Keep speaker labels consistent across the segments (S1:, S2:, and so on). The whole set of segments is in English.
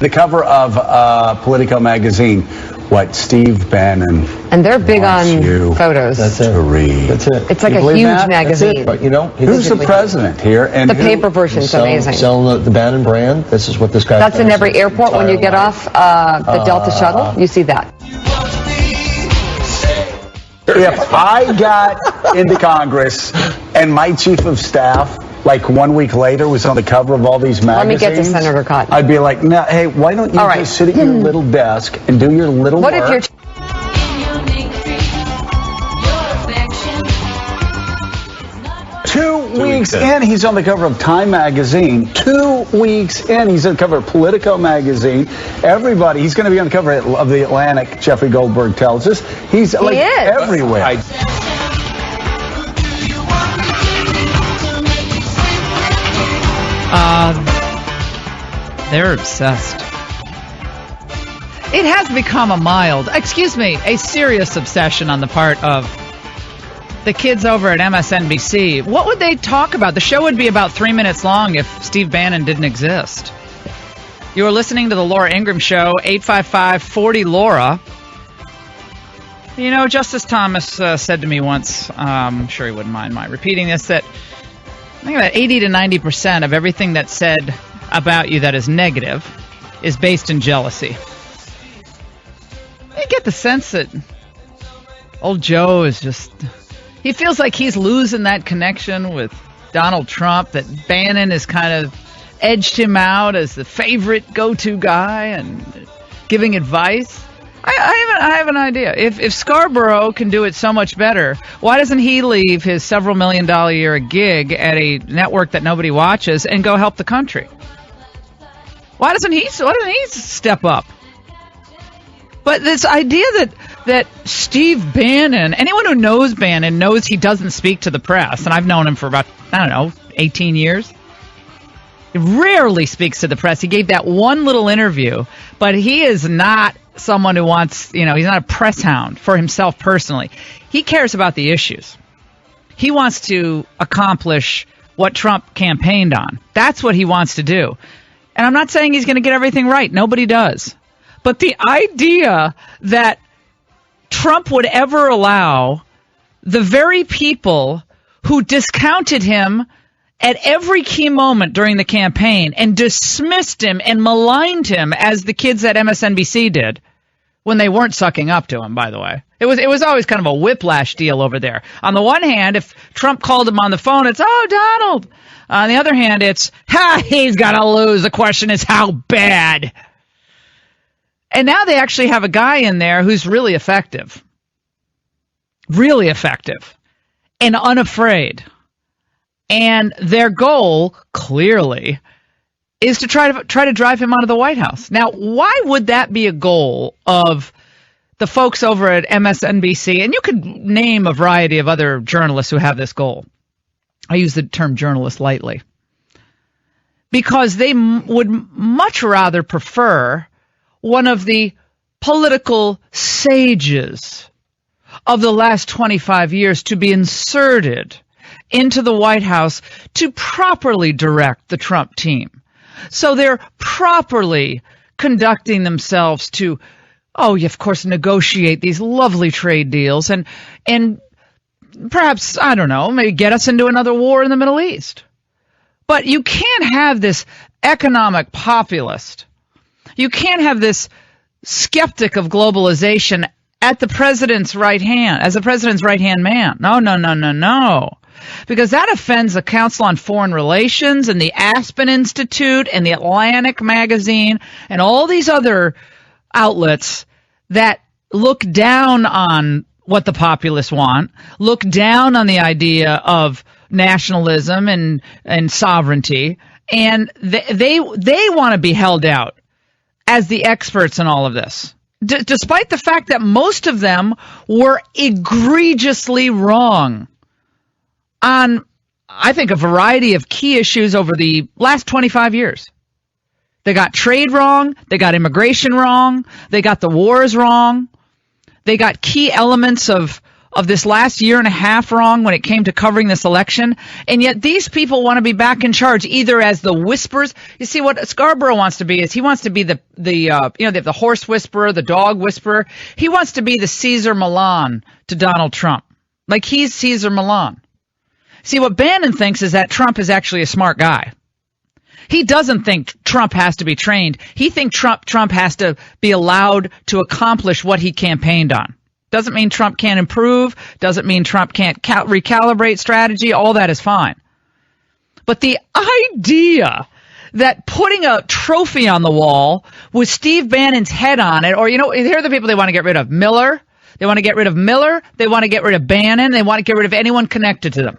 S1: The cover of Politico magazine, what Steve Bannon
S2: and they're big on photos.
S3: That's it.
S1: to read.
S3: That's it.
S2: It's like a huge magazine.
S3: That's it. But you know,
S1: Who's the president here? And
S2: The paper version's amazing.
S3: Selling the Bannon brand. This is what this guy.
S2: That's in every airport when you get off the Delta shuttle. You see that.
S1: If I got into Congress and my chief of staff, like 1 week later, was on the cover of all these magazines,
S2: Let me get to Senator Cotton.
S1: I'd be like, no, hey, why don't you just sit at your little desk and do your little work?
S2: What if you're...
S1: Two weeks in, he's on the cover of Time magazine. 2 weeks in, he's on the cover of Politico magazine. Everybody, he's going to be on the cover of the Atlantic. Jeffrey Goldberg tells us he's like everywhere.
S4: They're obsessed. It has become a serious obsession on the part of the kids over at MSNBC. What would they talk about? The show would be about 3 minutes long if Steve Bannon didn't exist. You are listening to the Laura Ingraham Show, 855-40-LAURA. You know, Justice Thomas said to me once, I'm sure he wouldn't mind my repeating this, that I think about 80 to 90% of everything that's said about you that is negative is based in jealousy. I get the sense that old Joe is just... He feels like he's losing that connection with Donald Trump, that Bannon has kind of edged him out as the favorite go-to guy and giving advice. I have an idea. If Scarborough can do it so much better, why doesn't he leave his several $1 million a year gig at a network that nobody watches and go help the country? Why doesn't he step up? But this idea that Steve Bannon, anyone who knows Bannon knows he doesn't speak to the press, and I've known him for about, 18 years. He rarely speaks to the press. He gave that one little interview, but he is not someone who wants, he's not a press hound for himself personally. He cares about the issues. He wants to accomplish what Trump campaigned on. That's what he wants to do. And I'm not saying he's going to get everything right. Nobody does. But the idea that Trump would ever allow the very people who discounted him at every key moment during the campaign and dismissed him and maligned him, as the kids at MSNBC did when they weren't sucking up to him, by the way. It was always kind of a whiplash deal over there. On the one hand, if Trump called him on the phone, it's, oh, Donald. On the other hand, it's, he's got to lose. The question is, how bad? And now they actually have a guy in there who's really effective and unafraid. And their goal, clearly, is to try to drive him out of the White House. Now, why would that be a goal of the folks over at MSNBC? And you could name a variety of other journalists who have this goal. I use the term journalist lightly. Because they would much rather prefer one of the political sages of the last 25 years to be inserted into the White House to properly direct the Trump team. So they're properly conducting themselves to, of course, negotiate these lovely trade deals and perhaps, maybe get us into another war in the Middle East. But you can't have this economic populist. You can't have this skeptic of globalization at the president's right hand, as the president's right-hand man. No. Because that offends the Council on Foreign Relations and the Aspen Institute and the Atlantic magazine and all these other outlets that look down on what the populists want, look down on the idea of nationalism and sovereignty, and they want to be held out as the experts in all of this, despite the fact that most of them were egregiously wrong on, I think, a variety of key issues over the last 25 years. They got trade wrong. They got immigration wrong. They got the wars wrong. They got key elements of of this last year and a half wrong when it came to covering this election, and yet these people want to be back in charge, either as the whispers. You see, what Scarborough wants to be is he wants to be the horse whisperer, the dog whisperer. He wants to be the Caesar Milan to Donald Trump, like he's Caesar Milan. See, what Bannon thinks is that Trump is actually a smart guy. He doesn't think Trump has to be trained. He thinks Trump has to be allowed to accomplish what he campaigned on. Doesn't mean Trump can't improve. Doesn't mean Trump can't recalibrate strategy. All that is fine. But the idea that putting a trophy on the wall with Steve Bannon's head on it, or, here are the people they want to get rid of. Miller. They want to get rid of Miller. They want to get rid of Bannon. They want to get rid of anyone connected to them.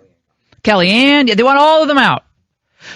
S4: Kellyanne. They want all of them out,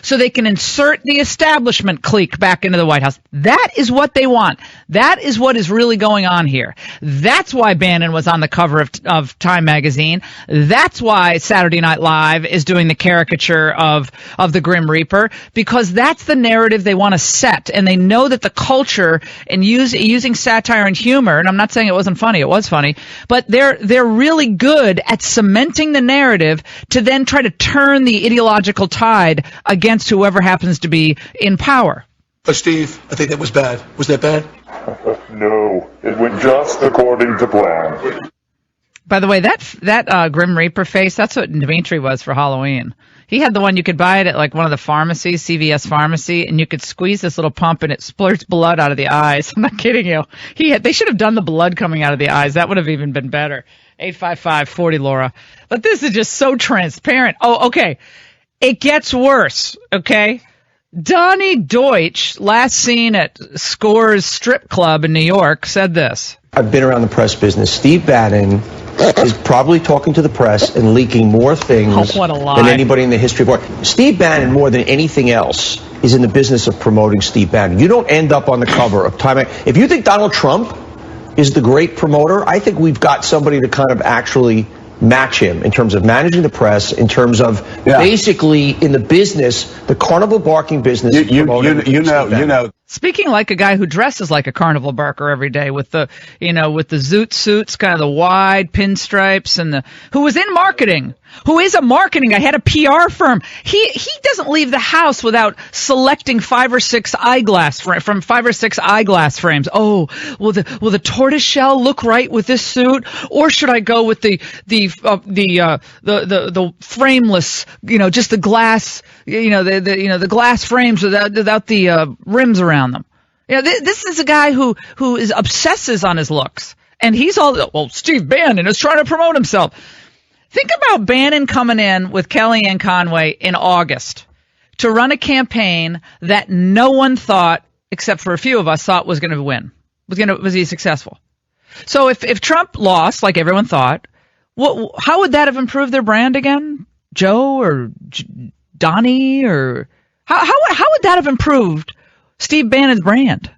S4: so they can insert the establishment clique back into the White House. That is what they want. That is what is really going on here. That's why Bannon was on the cover of Time magazine. That's why Saturday Night Live is doing the caricature of the Grim Reaper, because that's the narrative they want to set. And they know that the culture and using satire and humor, and I'm not saying it wasn't funny, it was funny, but they're really good at cementing the narrative to then try to turn the ideological tide against whoever happens to be in power.
S5: But Steve, I think that was bad. Was that bad?
S6: No, it went just according to plan.
S4: By the way, that Grim Reaper face, that's what Dimitri was for Halloween. He had the one you could buy it at like one of the pharmacies, CVS pharmacy, and you could squeeze this little pump and it splurts blood out of the eyes. I'm not kidding you. They should have done the blood coming out of the eyes. That would have even been better. 855-40 Laura. But this is just so transparent. Oh, okay. It gets worse, okay? Donnie Deutsch, last seen at Score's strip club in New York, said this.
S3: I've been around the press business. Steve Bannon is probably talking to the press and leaking more things than anybody in the history of war. Steve Bannon, more than anything else, is in the business of promoting Steve Bannon. You don't end up on the cover of Time. If you think Donald Trump is the great promoter, I think we've got somebody to kind of actually match him in terms of managing the press, in terms of basically in the business, the carnival barking business.
S1: You know.
S4: Speaking like a guy who dresses like a carnival barker every day with the zoot suits, kind of the wide pinstripes, and who was in marketing, who is a marketing guy, had a PR firm. He doesn't leave the house without selecting 5 or 6 eyeglass from 5 or 6 eyeglass frames. Oh, will the tortoise shell look right with this suit, or should I go with the frameless, just the glass, the glass frames without the rims around them. This is a guy who obsesses on his looks, and he's all, Steve Bannon is trying to promote himself. Think about Bannon coming in with Kellyanne Conway in August to run a campaign that no one thought, except for a few of us, thought was going to win. Was he successful? So if Trump lost, like everyone thought, how would that have improved their brand again? Joe or Donnie, or how would that have improved Steve Bannon's brand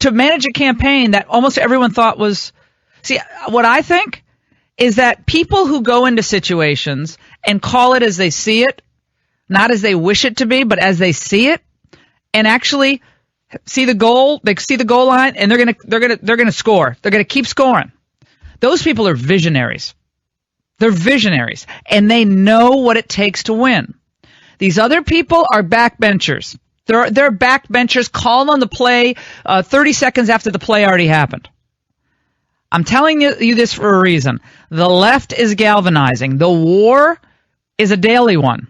S4: to manage a campaign that almost everyone thought was? See, what I think is that people who go into situations and call it as they see it, not as they wish it to be, but as they see it, and actually see the goal, they see the goal line, and they're gonna score. They're gonna keep scoring. Those people are visionaries. They're visionaries, and they know what it takes to win. These other people are backbenchers. They're backbenchers calling on the play 30 seconds after the play already happened. I'm telling you this for a reason. The left is galvanizing. The war is a daily one.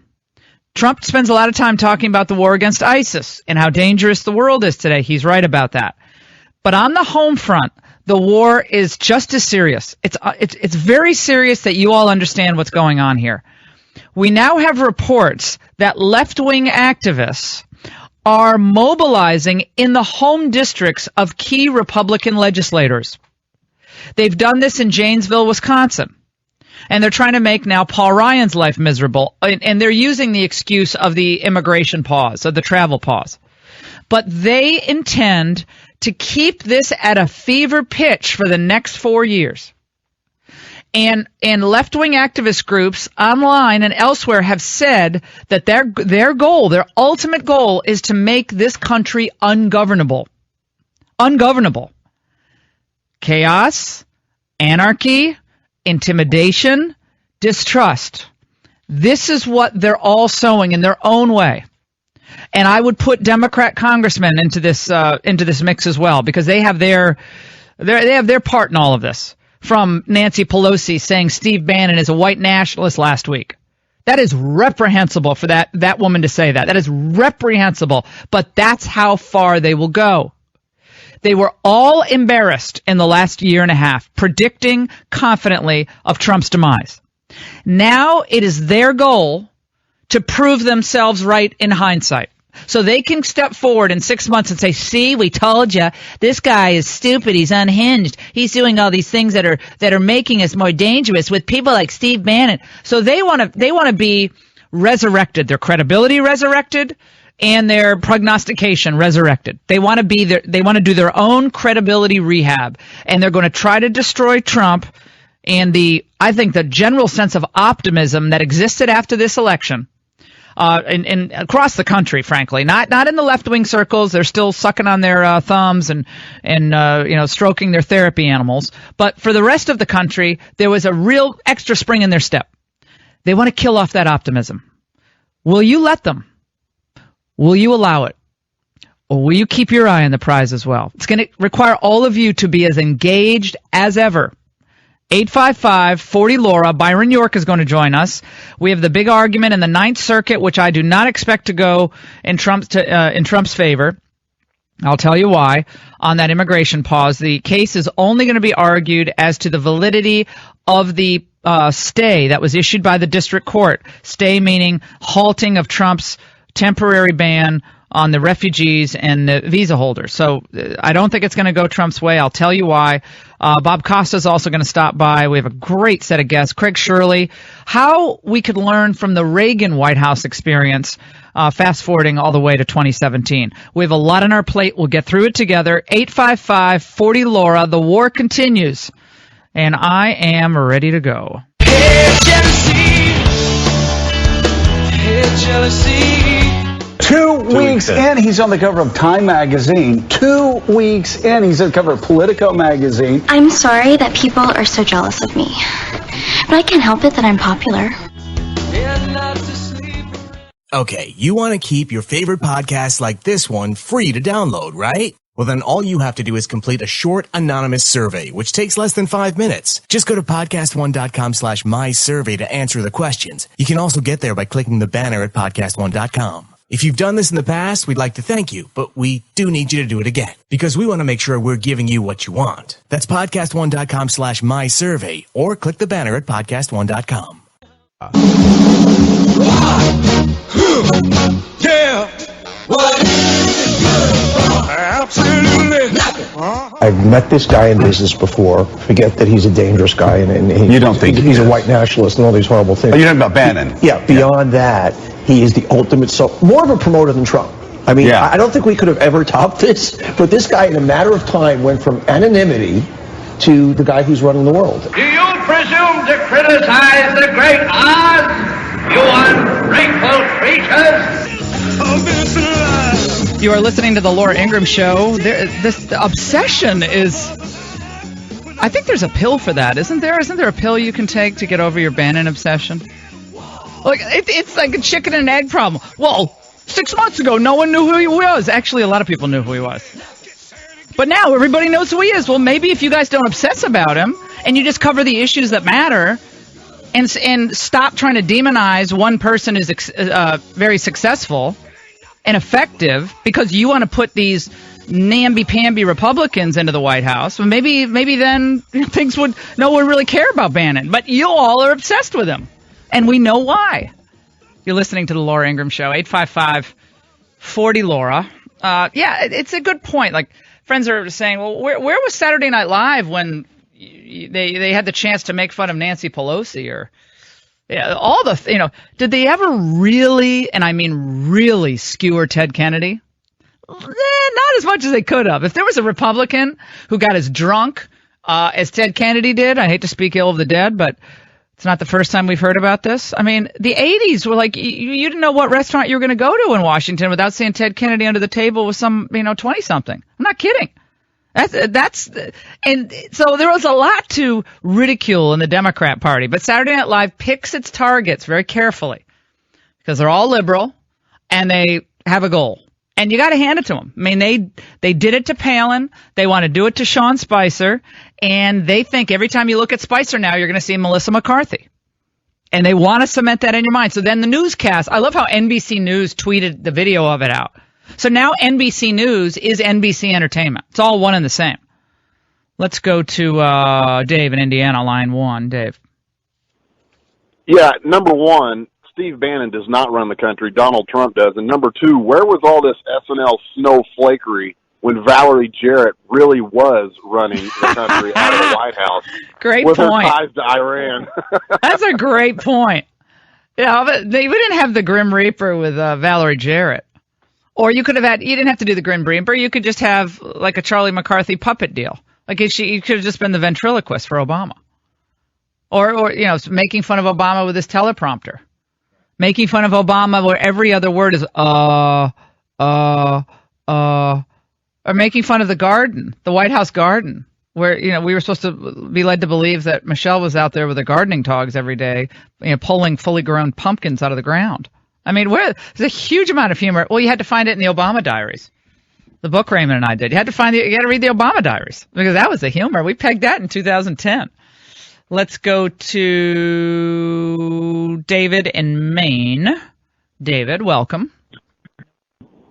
S4: Trump spends a lot of time talking about the war against ISIS and how dangerous the world is today. He's right about that. But on the home front, the war is just as serious. It's very serious that you all understand what's going on here. We now have reports that left-wing activists are mobilizing in the home districts of key Republican legislators. They've done this in Janesville, Wisconsin, and they're trying to make now Paul Ryan's life miserable, and they're using the excuse of the immigration pause, of the travel pause. But they intend to keep this at a fever pitch for the next 4 years. And left-wing activist groups online and elsewhere have said that their goal, their ultimate goal, is to make this country ungovernable. Ungovernable. Chaos, anarchy, intimidation, distrust. This is what they're all sowing in their own way. And I would put Democrat congressmen into this mix as well, because they have their part in all of this. From Nancy Pelosi saying Steve Bannon is a white nationalist last week. That is reprehensible for that woman to say that. That is reprehensible, but that's how far they will go. They were all embarrassed in the last year and a half, predicting confidently of Trump's demise. Now it is their goal to prove themselves right in hindsight. So they can step forward in 6 months and say, see, we told you, this guy is stupid, he's unhinged, he's doing all these things that are making us more dangerous with people like Steve Bannon. So they want to be resurrected, their credibility resurrected, and their prognostication resurrected. They want to do their own credibility rehab, and they're going to try to destroy Trump and I think the general sense of optimism that existed after this election. And across the country, frankly, not in the left-wing circles. They're still sucking on their thumbs and stroking their therapy animals. But for the rest of the country, there was a real extra spring in their step. They want to kill off that optimism. Will you let them? Will you allow it? Or will you keep your eye on the prize as well? It's going to require all of you to be as engaged as ever. 855-40-LAURA. Byron York is going to join us. We have the big argument in the Ninth Circuit, which I do not expect to go in Trump's favor. I'll tell you why. On that immigration pause, the case is only going to be argued as to the validity of the stay that was issued by the district court. Stay meaning halting of Trump's temporary ban on the refugees and the visa holders. So I don't think it's going to go Trump's way. I'll tell you why. Bob Costa is also going to stop by. We have a great set of guests. Craig Shirley, how we could learn from the Reagan White House experience, fast forwarding all the way to 2017. We have a lot on our plate. We'll get through it together. 855-40-LAURA. The war continues, and I am ready to go.
S7: Hey, jealousy. Hey, jealousy.
S1: 2 weeks in, he's on the cover of Time magazine. 2 weeks in, he's on the cover of Politico magazine.
S8: I'm sorry that people are so jealous of me, but I can't help it that I'm popular.
S9: Okay, you want to keep your favorite podcasts like this one free to download, right? Well, then all you have to do is complete a short, anonymous survey, which takes less than 5 minutes. Just go to podcastone.com/mysurvey to answer the questions. You can also get there by clicking the banner at podcastone.com. If you've done this in the past, we'd like to thank you, but we do need you to do it again because we want to make sure we're giving you what you want. That's podcastone.com/mysurvey or click the banner at podcastone.com.
S7: Yeah. What is good? Absolutely nothing.
S3: I've met this guy in business before. Forget that he's a dangerous guy and
S1: you don't think
S3: he's a white nationalist and all these horrible things.
S1: Oh, you're talking about Bannon?
S3: Yeah, beyond that, he is the ultimate, more of a promoter than Trump. I mean, I don't think we could have ever topped this, but this guy in a matter of time went from anonymity to the guy who's running the world.
S10: Do you presume to criticize the great Oz, you ungrateful creatures?
S4: You are listening to the Laura Ingraham Show. The obsession is... I think there's a pill for that, isn't there? Isn't there a pill you can take to get over your Bannon obsession? Like it's like a chicken and egg problem. Well, 6 months ago, no one knew who he was. Actually, a lot of people knew who he was. But now everybody knows who he is. Well, maybe if you guys don't obsess about him and you just cover the issues that matter and stop trying to demonize one person as very successful and effective because you want to put these namby-pamby Republicans into the White House, well, maybe then no one really care about Bannon. But you all are obsessed with him. And we know why. You're listening to the Laura Ingraham Show, 855-40-LAURA. It's a good point. Like, friends are saying, well, where was Saturday Night Live when they had the chance to make fun of Nancy Pelosi or did they ever really, and I mean really, skewer Ted Kennedy? Not as much as they could have. If there was a Republican who got as drunk as Ted Kennedy did, I hate to speak ill of the dead, but it's not the first time we've heard about this. I mean, the 80s were like, you didn't know what restaurant you were going to go to in Washington without seeing Ted Kennedy under the table with some, 20-something. I'm not kidding. And so there was a lot to ridicule in the Democrat Party, but Saturday Night Live picks its targets very carefully because they're all liberal and they have a goal. And you got to hand it to them. I mean, they did it to Palin. They want to do it to Sean Spicer. And they think every time you look at Spicer now, you're going to see Melissa McCarthy. And they want to cement that in your mind. So then the newscast, I love how NBC News tweeted the video of it out. So now NBC News is NBC Entertainment. It's all one and the same. Let's go to Dave in Indiana, line 1. Dave.
S11: Yeah, number one, Steve Bannon does not run the country. Donald Trump does. And number two, where was all this SNL snowflakery when Valerie Jarrett really was running the country out of the White House?
S4: Great
S11: with
S4: point.
S11: Her ties to Iran.
S4: That's a great point. Yeah, but we didn't have the Grim Reaper with Valerie Jarrett. Or you could have had, you didn't have to do the Grim Reaper. You could just have like a Charlie McCarthy puppet deal. Like you could have just been the ventriloquist for Obama. Or making fun of Obama with his teleprompter. Making fun of Obama where every other word is or making fun of the garden, the White House garden, where we were supposed to be led to believe that Michelle was out there with the gardening dogs every day, pulling fully grown pumpkins out of the ground. I mean, there's a huge amount of humor. Well, you had to find it in the Obama diaries. The book Raymond and I did. You had to read the Obama diaries because that was the humor. We pegged that in 2010. Let's go to David in Maine. David, welcome.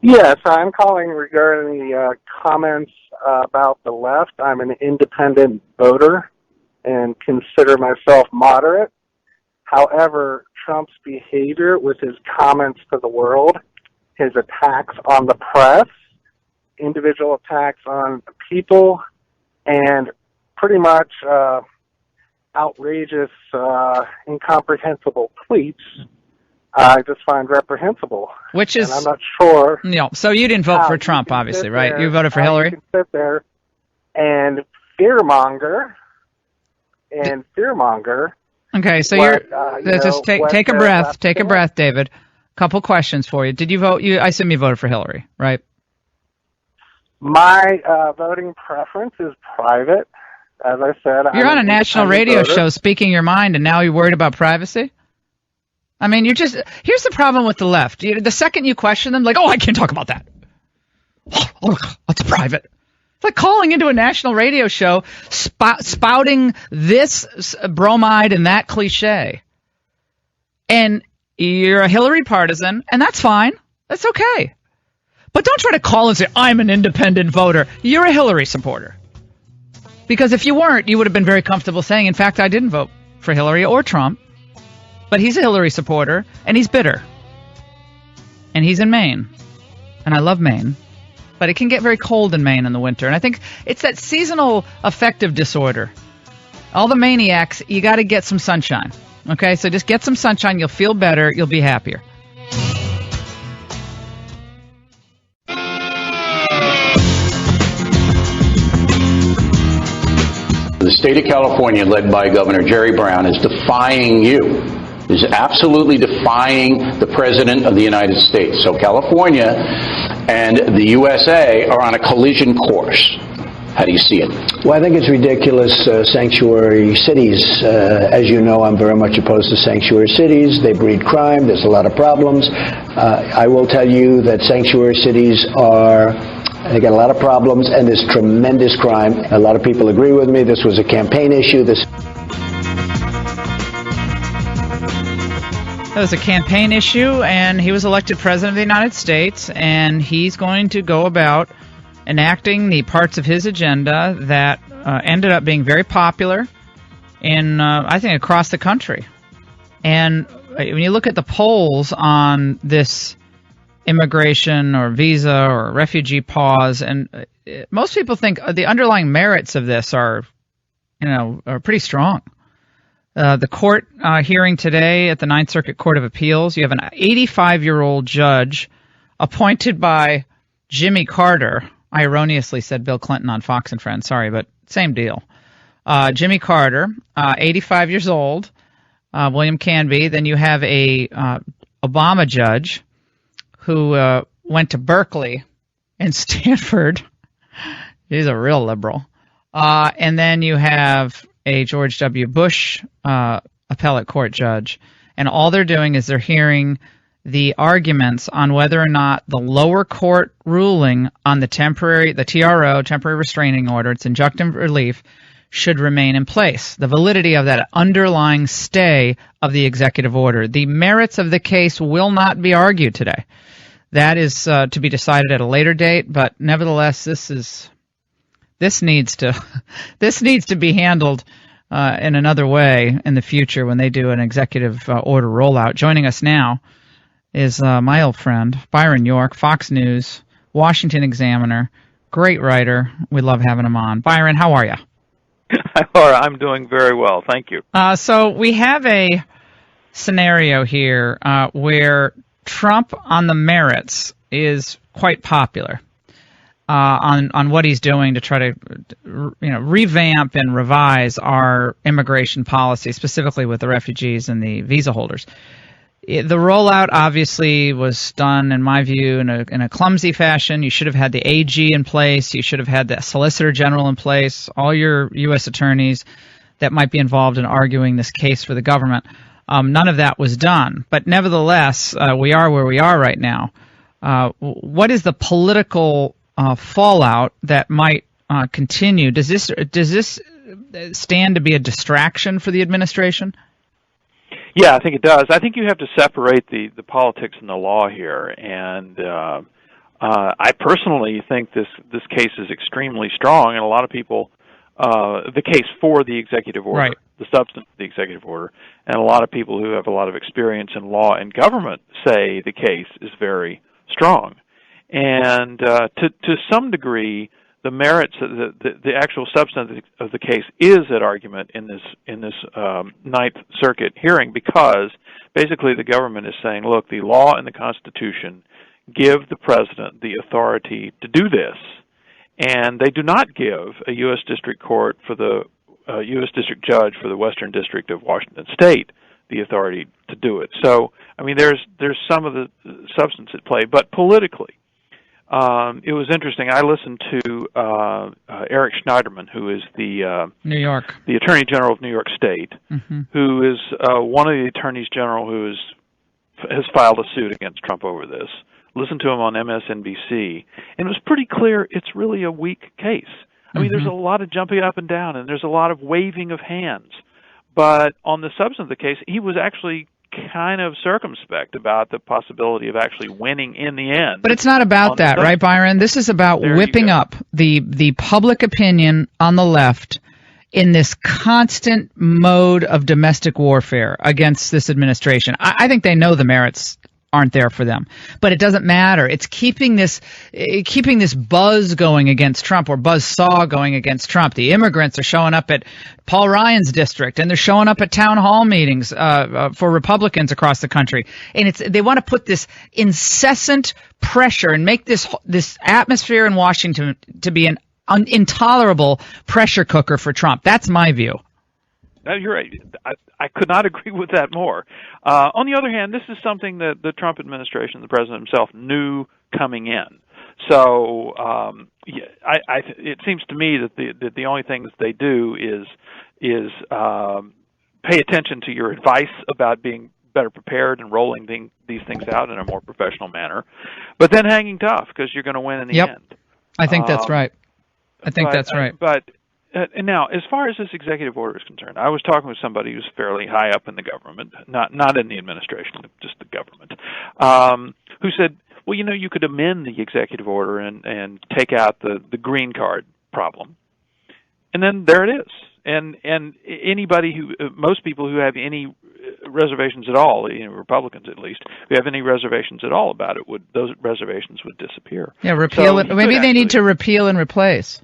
S12: Yes, I'm calling regarding the comments about the left. I'm an independent voter and consider myself moderate. However, Trump's behavior with his comments to the world, his attacks on the press, individual attacks on people, and pretty much outrageous, incomprehensible tweets, I just find reprehensible.
S4: Which is,
S12: and I'm not sure.
S4: So you didn't vote for Trump, obviously, right? You voted for Hillary?
S12: You can sit there and fearmonger.
S4: Okay, so just take a breath. Take a breath, David. Couple questions for you. Did you vote? I assume you voted for Hillary, right?
S12: My voting preference is private. As I said,
S4: you're on a national radio show speaking your mind, and now you're worried about privacy? I mean, here's the problem with the left. The second you question them, like, oh, I can't talk about that. Oh, that's private. It's like calling into a national radio show, spouting this bromide and that cliche. And you're a Hillary partisan, and that's fine. That's okay. But don't try to call and say, I'm an independent voter. You're a Hillary supporter. Because if you weren't, you would have been very comfortable saying, in fact, I didn't vote for Hillary or Trump. But he's a Hillary supporter, and he's bitter. And he's in Maine. And I love Maine. But it can get very cold in Maine in the winter. And I think it's that seasonal affective disorder. All the maniacs, you got to get some sunshine. Okay? So just get some sunshine. You'll feel better. You'll be happier.
S13: The state of California, led by Governor Jerry Brown, is defying you, is absolutely defying the President of the United States. So California and the USA are on a collision course. How do you see it?
S14: Well, I think it's ridiculous. Sanctuary cities, as you know, I'm very much opposed to sanctuary cities. They breed crime. There's a lot of problems. I will tell you that sanctuary cities they got a lot of problems, and there's tremendous crime. A lot of people agree with me. This was a campaign issue.
S4: That was a campaign issue, and he was elected president of the United States, and he's going to go about enacting the parts of his agenda that ended up being very popular in, I think, across the country. And when you look at the polls on this immigration or visa or refugee pause, and most people think the underlying merits of this are pretty strong. The court hearing today at the Ninth Circuit Court of Appeals, you have an 85-year-old judge appointed by Jimmy Carter. I erroneously said Bill Clinton on Fox and Friends. Sorry, but same deal. Jimmy Carter, 85 years old, William Canby. Then you have a Obama judge who went to Berkeley and Stanford. He's a real liberal. And then you have a George W. Bush appellate court judge, and all they're doing is they're hearing the arguments on whether or not the lower court ruling on the TRO, temporary restraining order, its injunctive relief, should remain in place. The validity of that underlying stay of the executive order. The merits of the case will not be argued today. That is to be decided at a later date, but nevertheless, this needs to be handled in another way in the future when they do an executive order rollout. Joining us now is my old friend Byron York, Fox News, Washington Examiner, great writer. We love having him on. Byron, how are you?
S15: Laura, I'm doing very well, thank you.
S4: So we have a scenario here where Trump on the merits is quite popular on what he's doing to try to revamp and revise our immigration policy, specifically with the refugees and the visa holders. The rollout obviously was done, in my view, in a clumsy fashion. You should have had the AG in place. You should have had the Solicitor General in place, all your U.S. attorneys that might be involved in arguing this case for the government. None of that was done. But nevertheless, we are where we are right now. What is the political fallout that might continue? Does this stand to be a distraction for the administration?
S15: Yeah, I think it does. I think you have to separate the politics and the law here, and I personally think this case is extremely strong, and a lot of people, the case for the executive order, right, the substance of the executive order, and a lot of people who have a lot of experience in law and government say the case is very strong. And to some degree, the merits of the actual substance of the case is at argument in this Ninth Circuit hearing, because basically the government is saying, look, the law and the Constitution give the president the authority to do this, and they do not give a U.S. District Court for the U.S. District Judge for the Western District of Washington State the authority to do it. So, I mean, there's some of the substance at play, but politically, it was interesting. I listened to Eric Schneiderman, who is the Attorney General of New York State, who is one of the attorneys general who has filed a suit against Trump over this. Listened to him on MSNBC, and it was pretty clear it's really a weak case. I mean, there's a lot of jumping up and down, and there's a lot of waving of hands. But on the substance of the case, he was actually kind of circumspect about the possibility of actually winning in the end.
S4: But it's not about that, right, Byron? This is about whipping up the public opinion on the left in this constant mode of domestic warfare against this administration. I think they know the merits aren't there for them, but it doesn't matter. It's keeping this buzz going against Trump, or buzzsaw going against Trump. The immigrants are showing up at Paul Ryan's district, and they're showing up at town hall meetings for Republicans across the country, and they want to put this incessant pressure and make this atmosphere in Washington to be an intolerable pressure cooker for Trump. That's my view.
S15: No, you're right. I could not agree with that more. On the other hand, this is something that the Trump administration, the president himself, knew coming in. So it seems to me that the only things they do is pay attention to your advice about being better prepared and rolling these things out in a more professional manner, but then hanging tough because you're going to win in the end.
S4: I think that's right. That's right.
S15: And now, as far as this executive order is concerned, I was talking with somebody who's fairly high up in the government, not in the administration, just the government, who said, well, you could amend the executive order and take out the green card problem. And then there it is. And anybody most people who have any reservations at all, Republicans at least, who have any reservations at all about it, those reservations would disappear.
S4: Yeah, repeal it. Maybe they need to repeal and replace.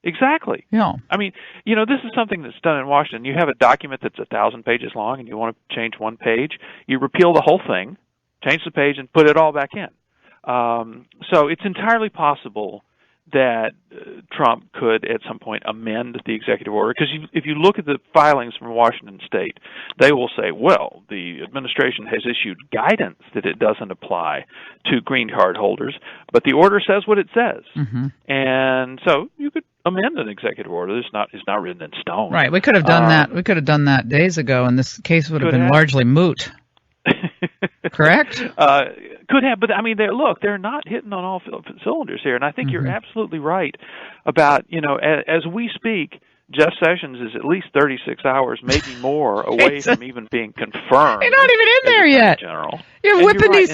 S15: Exactly.
S4: Yeah.
S15: I mean, this is something that's done in Washington. You have a document that's 1,000 pages long, and you want to change one page. You repeal the whole thing, change the page, and put it all back in. So it's entirely possible that Trump could at some point amend the executive order, because if you look at the filings from Washington State, they will say, well, the administration has issued guidance that it doesn't apply to green card holders, but the order says what it says. And so you could amend an executive order. It's not written in stone.
S4: Right. We could have done that. We could have done that days ago, and this case would have been largely moot. Correct?
S15: Could have, but I mean, they're not hitting on all cylinders here, and I think you're absolutely right about, as we speak, Jeff Sessions is at least 36 hours, maybe more, away from even being confirmed.
S4: You're not even in there yet.
S15: General.
S4: You're whipping these.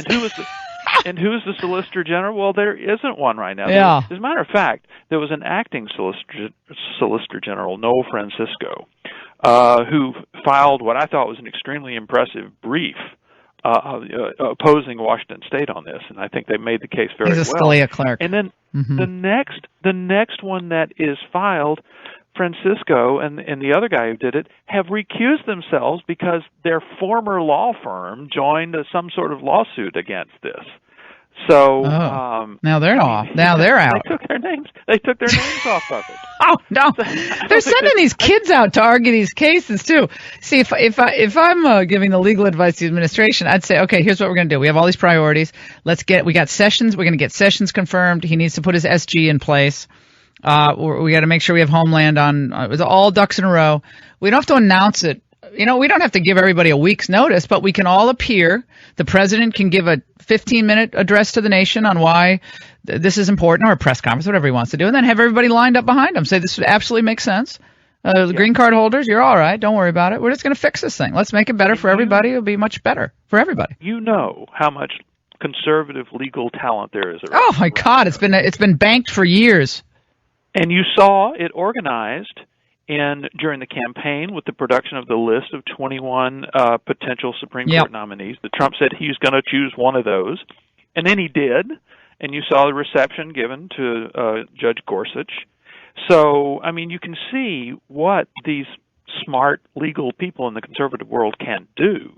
S15: And who's the Solicitor General? Well, there isn't one right now.
S4: Yeah.
S15: As a matter of fact, there was an acting Solicitor General, Noel Francisco, who filed what I thought was an extremely impressive brief opposing Washington State on this, and I think they made the case very well.
S4: He's a Scalia clerk.
S15: And then the next one that is filed, Francisco and the other guy who did it have recused themselves because their former law firm joined some sort of lawsuit against this. So
S4: now they're off. Now they're out.
S15: They took their names off of it.
S4: Oh no, they're sending these kids out to argue these cases too. See, if I'm giving the legal advice to the administration, I'd say, okay, here's what we're going to do. We have all these priorities. We got Sessions. We're going to get Sessions confirmed. He needs to put his SG in place. We got to make sure we have Homeland on. With all ducks in a row. We don't have to announce it. We don't have to give everybody a week's notice, but we can all appear. The president can give a 15-minute address to the nation on why this is important, or a press conference, whatever he wants to do, and then have everybody lined up behind him. Say this absolutely makes sense. The green card holders, you're all right. Don't worry about it. We're just going to fix this thing. Let's make it better for everybody. It'll be much better for everybody.
S15: You know how much conservative legal talent there is.
S4: Oh my God, it's been banked for years.
S15: And you saw it organized during the campaign with the production of the list of 21 potential Supreme Court nominees. Trump said he was going to choose one of those, and then he did, and you saw the reception given to Judge Gorsuch. So, I mean, you can see what these smart legal people in the conservative world can do,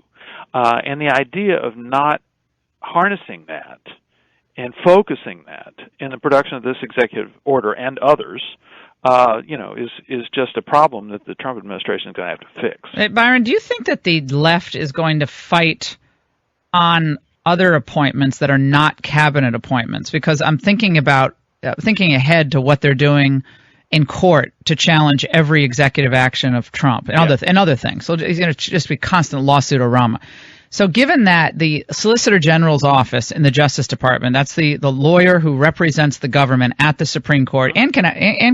S15: and the idea of not harnessing that and focusing that in the production of this executive order and others, is just a problem that the Trump administration is going to have to fix.
S4: Hey, Byron, do you think that the left is going to fight on other appointments that are not cabinet appointments? Because I'm thinking ahead to what they're doing in court to challenge every executive action of Trump and other things. So he's going to just be constant lawsuit-orama. So given that the Solicitor General's office in the Justice Department, that's the lawyer who represents the government at the Supreme Court and can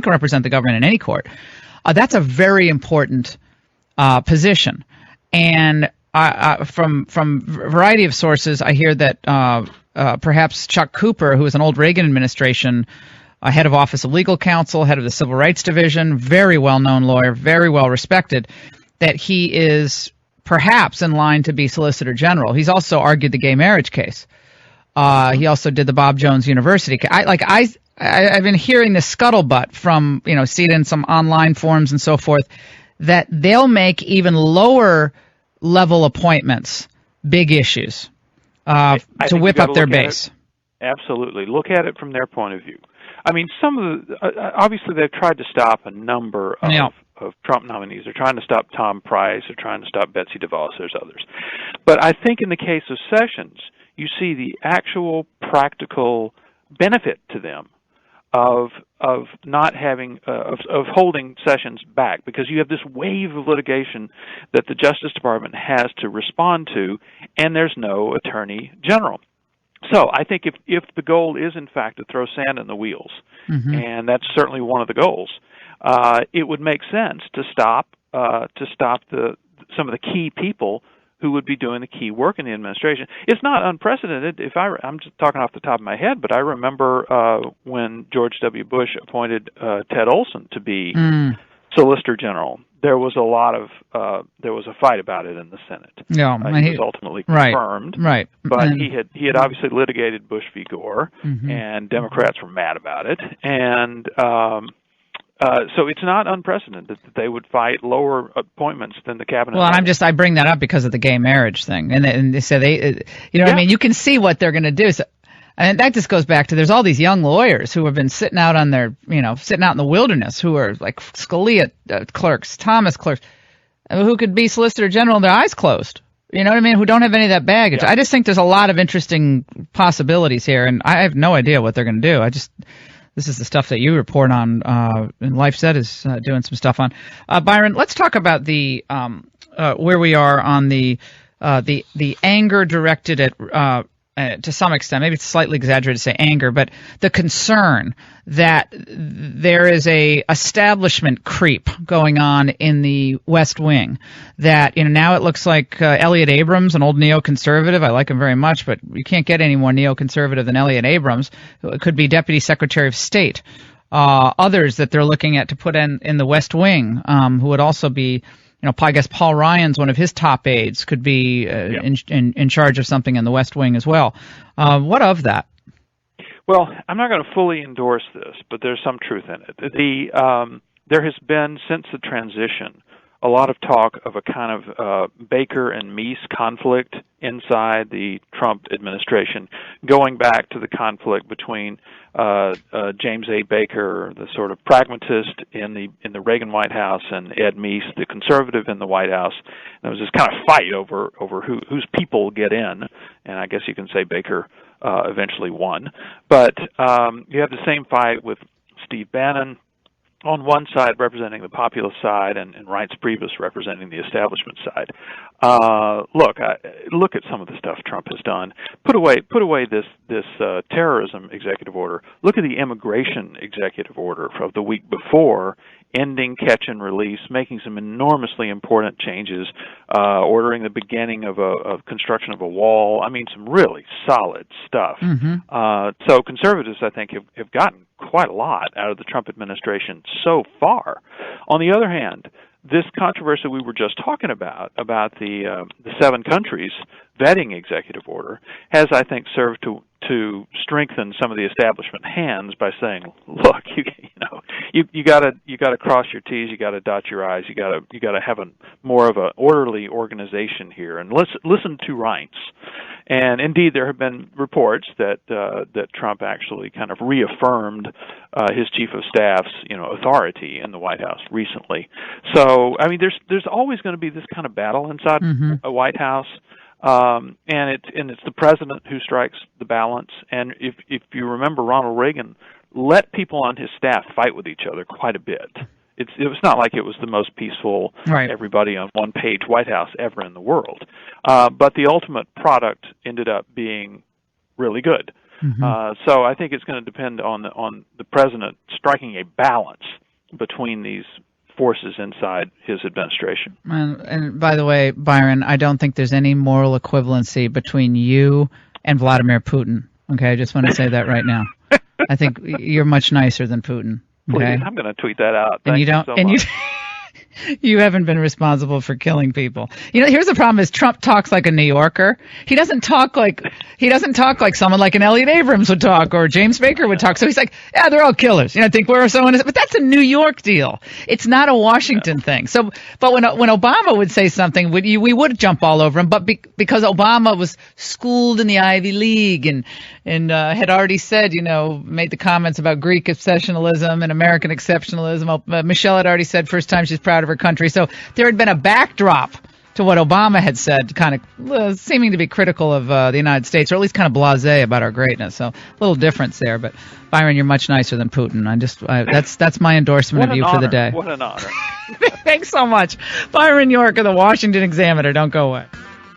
S4: represent the government in any court, that's a very important position. And from a variety of sources, I hear that perhaps Chuck Cooper, who is an old Reagan administration head of Office of Legal Counsel, head of the Civil Rights Division, very well-known lawyer, very well-respected, that he is perhaps in line to be Solicitor General. He's also argued the gay marriage case. He also did the Bob Jones University case. I've been hearing this scuttlebutt from, see it in some online forums and so forth, that they'll make even lower level appointments big issues to whip up their base.
S15: Absolutely. Look at it from their point of view. I mean, obviously they've tried to stop a number of Trump nominees. They're trying to stop Tom Price. They're trying to stop Betsy DeVos. There's others. But I think in the case of Sessions, you see the actual practical benefit to them of not having of holding Sessions back, because you have this wave of litigation that the Justice Department has to respond to, and there's no Attorney General. So I think if the goal is in fact to throw sand in the wheels, and that's certainly one of the goals, it would make sense to stop some of the key people who would be doing the key work in the administration. It's not unprecedented. I'm just talking off the top of my head, but I remember when George W. Bush appointed Ted Olson to be Solicitor General. There was a fight about it in the Senate.
S4: Yeah,
S15: he was ultimately confirmed.
S4: Right.
S15: But he had obviously litigated Bush v. Gore, and Democrats were mad about it, and so it's not unprecedented that they would fight lower appointments than the cabinet.
S4: Well, and I bring that up because of the gay marriage thing, and they say what I mean. You can see what they're going to do. So, And that just goes back to there's all these young lawyers who have been sitting out in the wilderness, who are like Scalia clerks, Thomas clerks, who could be Solicitor General with their eyes closed. You know what I mean? Who don't have any of that baggage. Yeah. I just think there's a lot of interesting possibilities here, and I have no idea what they're going to do. This is the stuff that you report on, and LifeZet is doing some stuff on. Byron, let's talk about the where we are on the anger directed at to some extent, maybe it's slightly exaggerated to say anger, but the concern that there is a establishment creep going on in the West Wing. That now it looks like Elliott Abrams, an old neoconservative. I like him very much, but you can't get any more neoconservative than Elliott Abrams. Who could be Deputy Secretary of State. Others that they're looking at to put in the West Wing, who would also be. I guess Paul Ryan's one of his top aides could be in charge of something in the West Wing as well. What of that?
S15: Well, I'm not going to fully endorse this, but there's some truth in it. There has been, since the transition, a lot of talk of a kind of Baker and Meese conflict inside the Trump administration, going back to the conflict between James A. Baker, the sort of pragmatist in the Reagan White House, and Ed Meese, the conservative in the White House. And there was this kind of fight over whose people get in, and I guess you can say Baker eventually won. But you have the same fight with Steve Bannon on one side representing the populist side, and Reince Priebus representing the establishment side. Look at some of the stuff Trump has done. Put away this terrorism executive order. Look at the immigration executive order of the week before, ending catch and release, making some enormously important changes, ordering the beginning of construction of a wall. I mean, some really solid stuff. Mm-hmm. So conservatives, I think, have gotten quite a lot out of the Trump administration so far. On the other hand, this controversy we were just talking about the 7 countries vetting executive order, has, I think, served to strengthen some of the establishment hands by saying, look, you got to cross your T's, you got to dot your I's, you got to have more of an orderly organization here, and listen to Reince. And indeed, there have been reports that Trump actually kind of reaffirmed his chief of staff's authority in the White House recently. So I mean, there's always going to be this kind of battle inside a White House, and it's the president who strikes the balance. And if you remember, Ronald Reagan let people on his staff fight with each other quite a bit. It was not like it was the most peaceful, everybody on one page White House ever in the world. But the ultimate product ended up being really good. Mm-hmm. So I think it's going to depend on the president striking a balance between these forces inside his administration.
S4: And by the way, Byron, I don't think there's any moral equivalency between you and Vladimir Putin. Okay, I just want to say that right now. I think you're much nicer than Putin. Okay?
S15: Please, I'm going to tweet that out.
S4: And you don't. So and much. You haven't been responsible for killing people. Here's the problem: is Trump talks like a New Yorker. He doesn't talk like someone like an Elliott Abrams would talk, or James Baker would talk. So he's like, yeah, they're all killers. Think we're so innocent. But that's a New York deal. It's not a Washington thing. So, but when Obama would say something, we would jump all over him. But because Obama was schooled in the Ivy League and had already said, made the comments about Greek exceptionalism and American exceptionalism. Michelle had already said first time she's proud of her country. So there had been a backdrop to what Obama had said, kind of seeming to be critical of the United States, or at least kind of blasé about our greatness. So a little difference there. But Byron, you're much nicer than Putin. That's my endorsement of you for the day.
S15: What an honor.
S4: Thanks so much. Byron York of the Washington Examiner. Don't go away.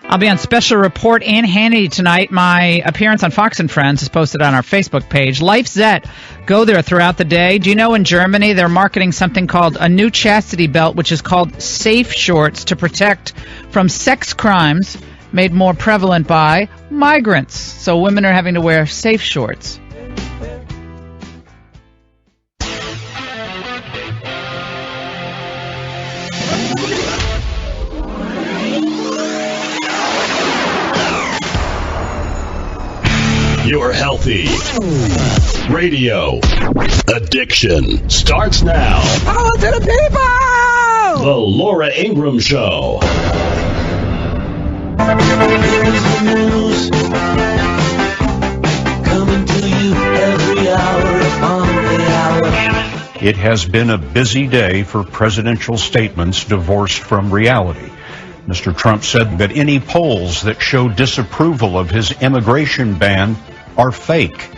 S4: I'll be on special report and Hannity tonight. My appearance on Fox and Friends is posted on our Facebook page. LifeZet. Go there throughout the day. Do you know in Germany they're marketing something called a new chastity belt, which is called Safe Shorts, to protect from sex crimes made more prevalent by migrants. So women are having to wear safe shorts.
S16: Your healthy radio addiction starts now.
S7: Power to the people!
S16: The Laura Ingraham Show.
S7: Here's the news coming
S17: It has been a busy day for presidential statements divorced from reality. Mr. Trump said that any polls that show disapproval of his immigration ban are fake.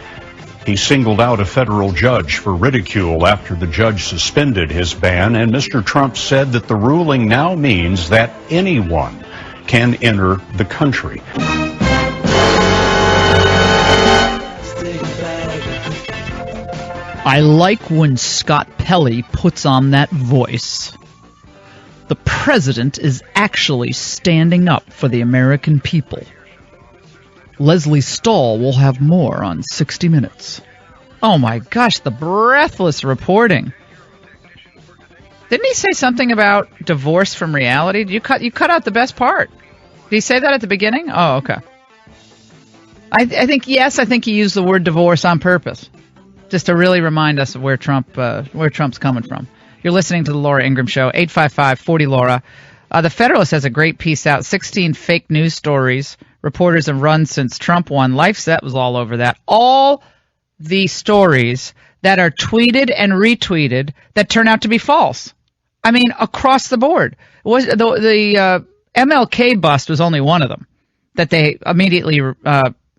S17: He singled out a federal judge for ridicule after the judge suspended his ban, and Mr. Trump said that the ruling now means that anyone can enter the country.
S4: I like when Scott Pelley puts on that voice. The president is actually standing up for the American people. Leslie Stahl will have more on 60 Minutes. Oh my gosh, the breathless reporting. Didn't he say something about divorce from reality? You cut out the best part. Did he say that at the beginning? Oh, okay. I think he used the word divorce on purpose, just to really remind us of where Trump's coming from. You're listening to the Laura Ingraham Show, 855-40-LAURA. The Federalist has a great piece out, 16 fake news stories reporters have run since Trump won. LifeSet was all over that. All the stories that are tweeted and retweeted that turn out to be false. I mean, across the board. The MLK bust was only one of them that they immediately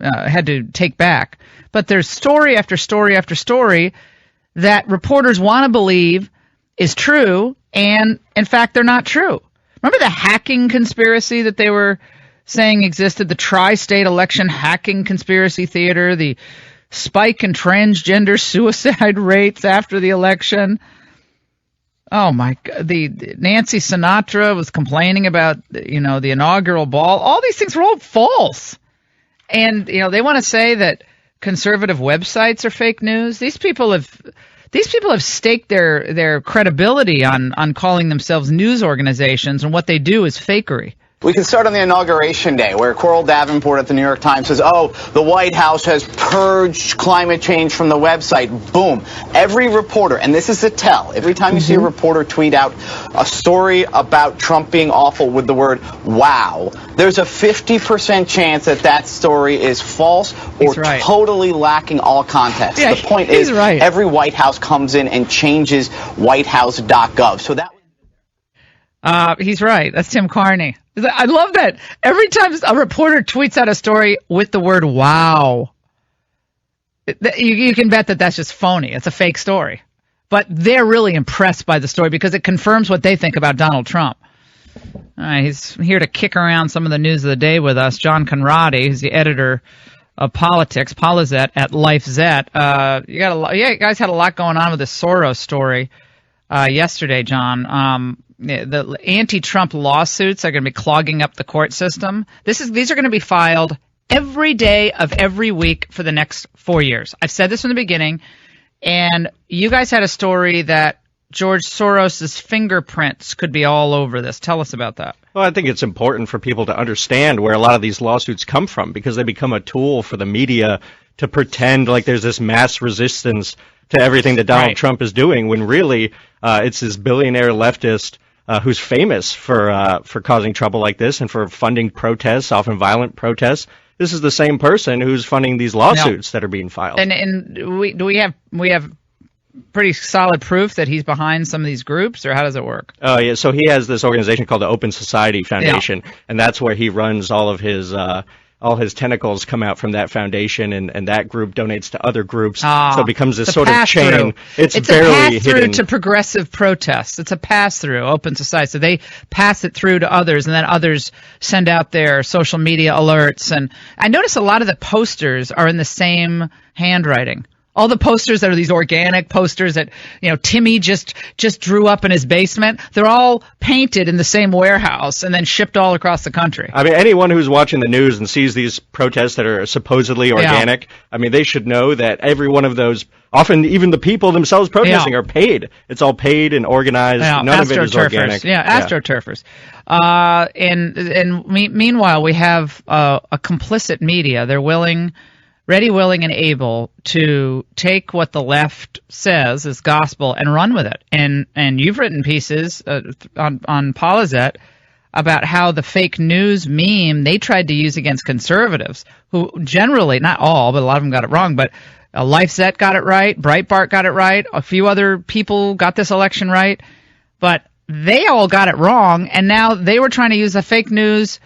S4: had to take back. But there's story after story after story that reporters want to believe is true, and in fact they're not true. Remember the hacking conspiracy that they were saying existed, the tri-state election hacking conspiracy theater, the spike in transgender suicide rates after the election. Oh my God, the Nancy Sinatra was complaining about, the inaugural ball. All these things were all false. And, they want to say that conservative websites are fake news. These people have staked their credibility on calling themselves news organizations, and what they do is fakery.
S18: We can start on the inauguration day, where Coral Davenport at the New York Times says, the White House has purged climate change from the website. Boom. Every reporter, and this is a tell, every time you see a reporter tweet out a story about Trump being awful with the word wow, there's a 50% chance that story is false or totally lacking all context.
S4: Yeah,
S18: the point is, every White House comes in and changes whitehouse.gov. So that.
S4: He's right. That's Tim Carney. I love that. Every time a reporter tweets out a story with the word wow, you can bet that that's just phony. It's a fake story. But they're really impressed by the story because it confirms what they think about Donald Trump. All right, he's here to kick around some of the news of the day with us. John Conradi, who's the editor of politics, Polizet at LifeZet. You guys had a lot going on with the Soros story yesterday, John. The anti-Trump lawsuits are going to be clogging up the court system. These are going to be filed every day of every week for the next 4 years. I've said this from the beginning, and you guys had a story that George Soros's fingerprints could be all over this. Tell us about that.
S19: Well, I think it's important for people to understand where a lot of these lawsuits come from, because they become a tool for the media to pretend like there's this mass resistance to everything that Donald Trump is doing, when really it's this billionaire leftist who's famous for causing trouble like this and for funding protests, often violent protests. This is the same person who's funding these lawsuits that are being filed.
S4: And we have pretty solid proof that he's behind some of these groups, or how does it work?
S19: Oh yeah, so he has this organization called the Open Society Foundation, and that's where he runs all his tentacles come out from that foundation, and that group donates to other groups. So it becomes this sort of chain. It's barely
S4: a pass-through
S19: hidden
S4: to progressive protests. It's a pass-through, Open Society. So they pass it through to others, and then others send out their social media alerts. And I notice a lot of the posters are in the same handwriting. All the posters that are these organic posters that, Timmy just drew up in his basement, they're all painted in the same warehouse and then shipped all across the country.
S19: I mean, anyone who's watching the news and sees these protests that are supposedly organic, I mean, they should know that every one of those, often even the people themselves protesting, are paid. It's all paid and organized. None of it is organic.
S4: AstroTurfers. Meanwhile, we have a complicit media. They're ready, willing, and able to take what the left says is gospel and run with it. And you've written pieces on Polizet about how the fake news meme they tried to use against conservatives, who generally, not all, but a lot of them got it wrong, but LifeZet got it right. Breitbart got it right. A few other people got this election right. But they all got it wrong, and now they were trying to use a fake news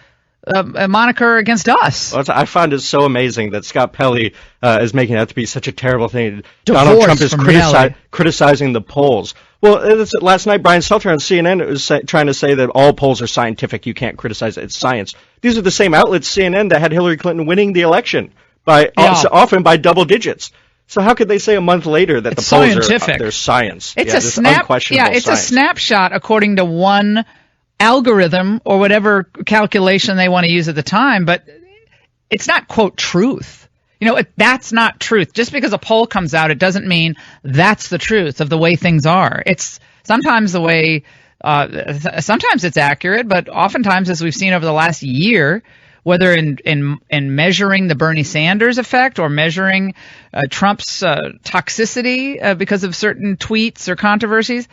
S4: moniker against us.
S19: Well, I find it so amazing that Scott Pelley is making that to be such a terrible thing.
S4: Divorce
S19: Donald Trump is
S4: from
S19: criticizing the polls. Well, last night, Brian Stelter on CNN was trying to say that all polls are scientific. You can't criticize it. It's science. These are the same outlets, CNN, that had Hillary Clinton winning the election often by double digits. So how could they say a month later that
S4: it's
S19: the polls
S4: scientific.
S19: are science?
S4: It's a
S19: science.
S4: a snapshot according to one algorithm or whatever calculation they want to use at the time, but it's not, quote, truth. That's not truth. Just because a poll comes out, it doesn't mean that's the truth of the way things are. It's sometimes the way, sometimes it's accurate, but oftentimes, as we've seen over the last year, whether in measuring the Bernie Sanders effect or measuring Trump's toxicity because of certain tweets or controversies,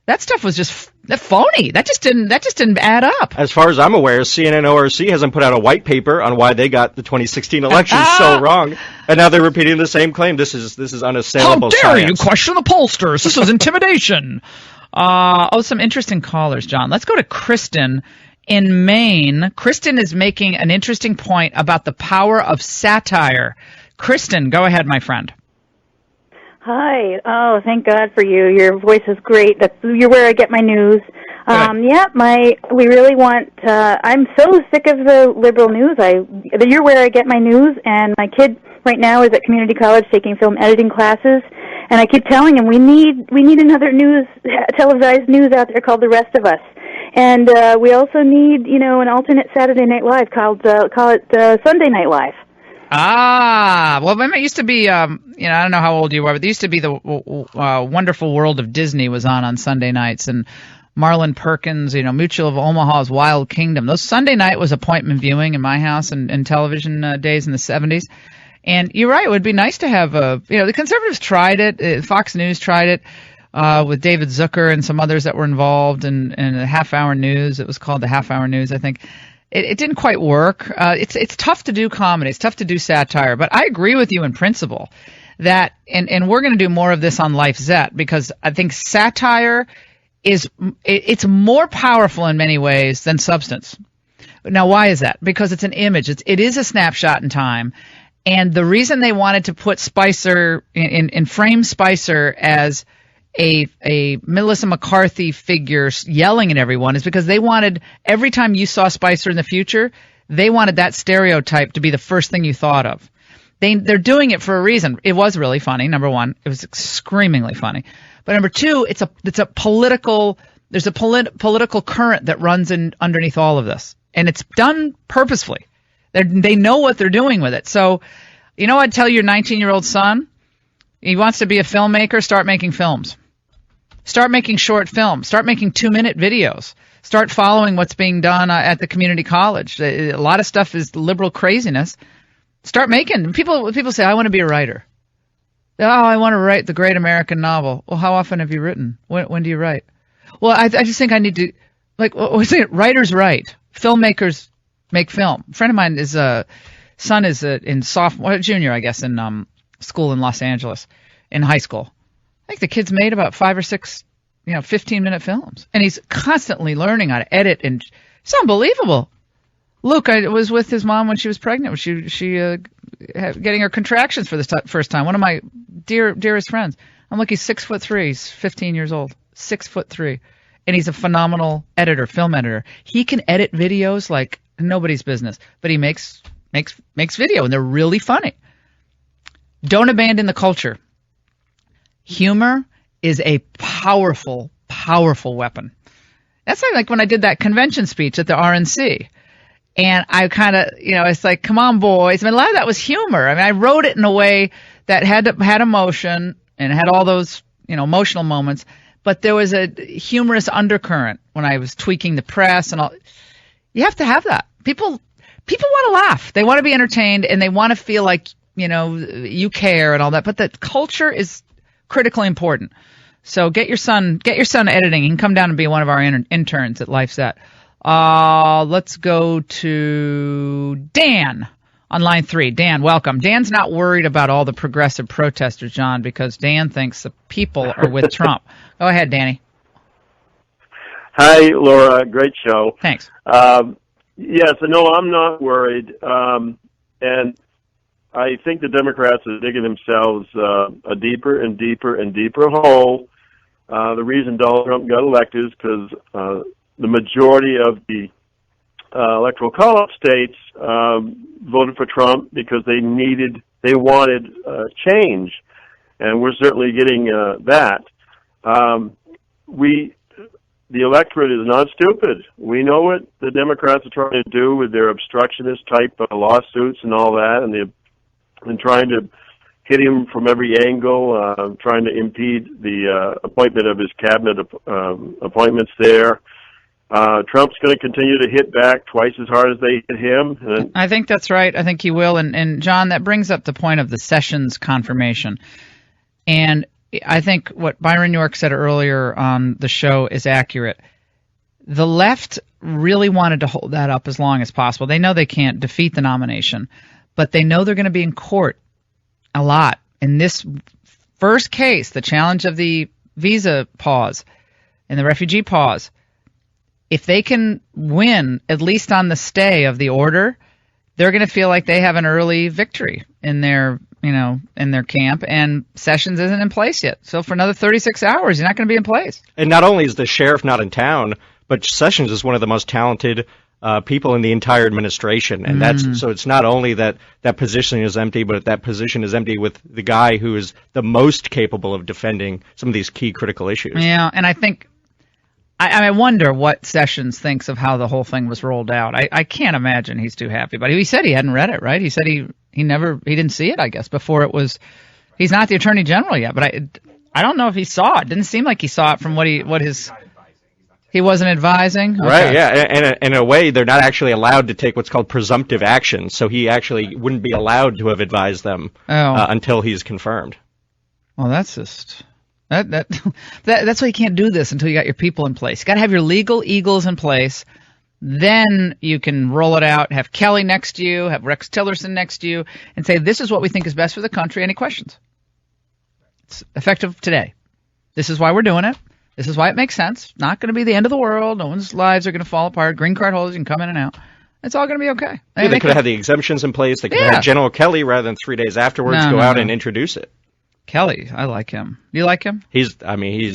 S4: that stuff was just phony. That just didn't add up.
S19: As far as I'm aware, CNN ORC hasn't put out a white paper on why they got the 2016 election so wrong, and now they're repeating the same claim. This is unassailable science.
S4: How dare you question the pollsters? This is intimidation. Some interesting callers, John. Let's go to Kristen in Maine. Kristen is making an interesting point about the power of satire. Kristen, go ahead, my friend.
S20: Hi. Oh, thank God for you. Your voice is great. You're where I get my news. We really want, I'm so sick of the liberal news. You're where I get my news, and my kid right now is at community college taking film editing classes, and I keep telling him we need another televised news out there called The Rest of Us. And we also need, an alternate Saturday Night Live call it Sunday Night Live.
S4: Well, it used to be, I don't know how old you are, but there used to be the Wonderful World of Disney was on Sunday nights, and Marlon Perkins, Mutual of Omaha's Wild Kingdom. Those Sunday night was appointment viewing in my house and television days in the 70s. And you're right, it would be nice to have the conservatives tried it, Fox News tried it. With David Zucker and some others that were involved in a half-hour news. It was called the half-hour news, I think. It didn't quite work. It's tough to do comedy. It's tough to do satire. But I agree with you in principle that, and we're going to do more of this on LifeZet, because I think satire it's more powerful in many ways than substance. Now, why is that? Because it's an image. It is a snapshot in time. And the reason they wanted to put Spicer in frame Spicer as a Melissa McCarthy figure yelling at everyone is because they wanted, every time you saw Spicer in the future, they wanted that stereotype to be the first thing you thought of. They're doing it for a reason. It was really funny, number one. It was screamingly funny. But number two, there's a political current that runs underneath all of this. And it's done purposefully. They know what they're doing with it. So, I'd tell your 19-year-old son, he wants to be a filmmaker, start making films. Start making short films. Start making 2-minute videos. Start following what's being done at the community college. A lot of stuff is liberal craziness. Start making. People say, I want to be a writer. Oh, I want to write the great American novel. Well, how often have you written? When do you write? Well, I just think I need to, writers write. Filmmakers make film. A friend of mine son is in junior, I guess, in school in Los Angeles, in high school. I think the kid's made about 5 or 6, 15-minute films, and he's constantly learning how to edit, and it's unbelievable. Luke, I was with his mom when she was pregnant. She getting her contractions for the first time. One of my dearest friends. I'm like, he's 6'3". He's 15 years old. 6'3", and he's a phenomenal editor, film editor. He can edit videos like nobody's business, but he makes video, and they're really funny. Don't abandon the culture. Humor is a powerful, powerful weapon. That's like when I did that convention speech at the RNC. And I kind of, it's like, come on, boys. I mean, a lot of that was humor. I mean, I wrote it in a way that had emotion and had all those, emotional moments. But there was a humorous undercurrent when I was tweaking the press and all. You have to have that. People want to laugh. They want to be entertained, and they want to feel like, you care and all that. But the culture is critically important. So get your son editing. He can come down and be one of our interns at LifeZet. Let's go to Dan on line 3. Dan, welcome. Dan's not worried about all the progressive protesters, John, because Dan thinks the people are with Trump. Go ahead, Danny.
S21: Hi, Laura. Great show.
S4: Thanks.
S21: Yes, no, I'm not worried. And I think the Democrats are digging themselves a deeper and deeper and deeper hole. The reason Donald Trump got elected is because the majority of the electoral college states voted for Trump because they wanted change, and we're certainly getting that. The electorate is not stupid. We know what the Democrats are trying to do with their obstructionist type lawsuits and all that, and trying to hit him from every angle, trying to impede the appointment of his cabinet appointments there. Trump's going to continue to hit back twice as hard as they hit him.
S4: I think that's right. I think he will. And John, that brings up the point of the Sessions confirmation. And I think what Byron York said earlier on the show is accurate. The left really wanted to hold that up as long as possible. They know they can't defeat the nomination, but they know they're going to be in court a lot. In this first case, the challenge of the visa pause and the refugee pause, if they can win, at least on the stay of the order, they're going to feel like they have an early victory in their camp, and Sessions isn't in place yet. So for another 36 hours, he's not going to be in place.
S19: And not only is the sheriff not in town, but Sessions is one of the most talented people in the entire administration. And so it's not only that position is empty, but that position is empty with the guy who is the most capable of defending some of these key critical issues.
S4: Yeah, and I think I wonder what Sessions thinks of how the whole thing was rolled out. I can't imagine he's too happy. But he said he hadn't read it, right? He said he didn't see it, I guess, before it was. He's not the Attorney General yet, but I don't know if he saw it. Didn't seem like he saw it from he wasn't advising. Okay.
S19: Right? Yeah, and in a way, they're not actually allowed to take what's called presumptive action. So he actually wouldn't be allowed to have advised them until he's confirmed.
S4: Well, that's just. That's why you can't do this until you got your people in place. You got to have your legal eagles in place. Then you can roll it out, have Kelly next to you, have Rex Tillerson next to you, and say, this is what we think is best for the country. Any questions? It's effective today. This is why we're doing it. This is why it makes sense. Not going to be the end of the world. No one's lives are going to fall apart. Green card holders can come in and out. It's all going to be okay.
S19: Yeah, they could have had the exemptions in place. They could have had General Kelly, rather than 3 days afterwards, go out and introduce it.
S4: Kelly, I like him. You like him?
S19: He's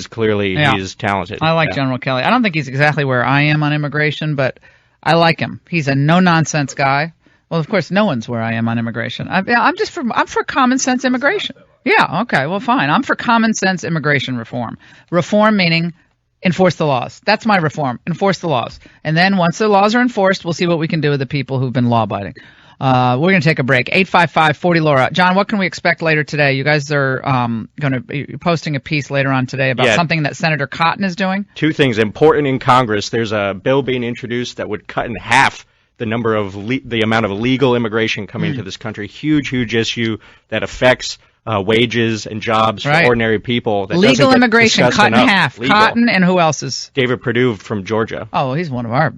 S19: clearly he's talented.
S4: I like General Kelly. I don't think he's exactly where I am on immigration, but I like him. He's a no-nonsense guy. Well, of course, no one's where I am on immigration. I'm for common sense immigration. Yeah, okay, well, fine. I'm for common sense immigration reform. Reform meaning enforce the laws. That's my reform. Enforce the laws. And then once the laws are enforced, we'll see what we can do with the people who've been law-abiding. We're going to take a break. 855-40-LAURA. John, what can we expect later today? You guys are going to be posting a piece later on today about something that Senator Cotton is doing.
S19: 2 things important in Congress. There's a bill being introduced that would cut in half the number of the amount of illegal immigration coming to this country. Huge issue that affects wages and jobs for ordinary people. That
S4: legal immigration cut in half. Legal. Cotton and who else is?
S19: David Perdue from Georgia.
S4: Oh, he's one of our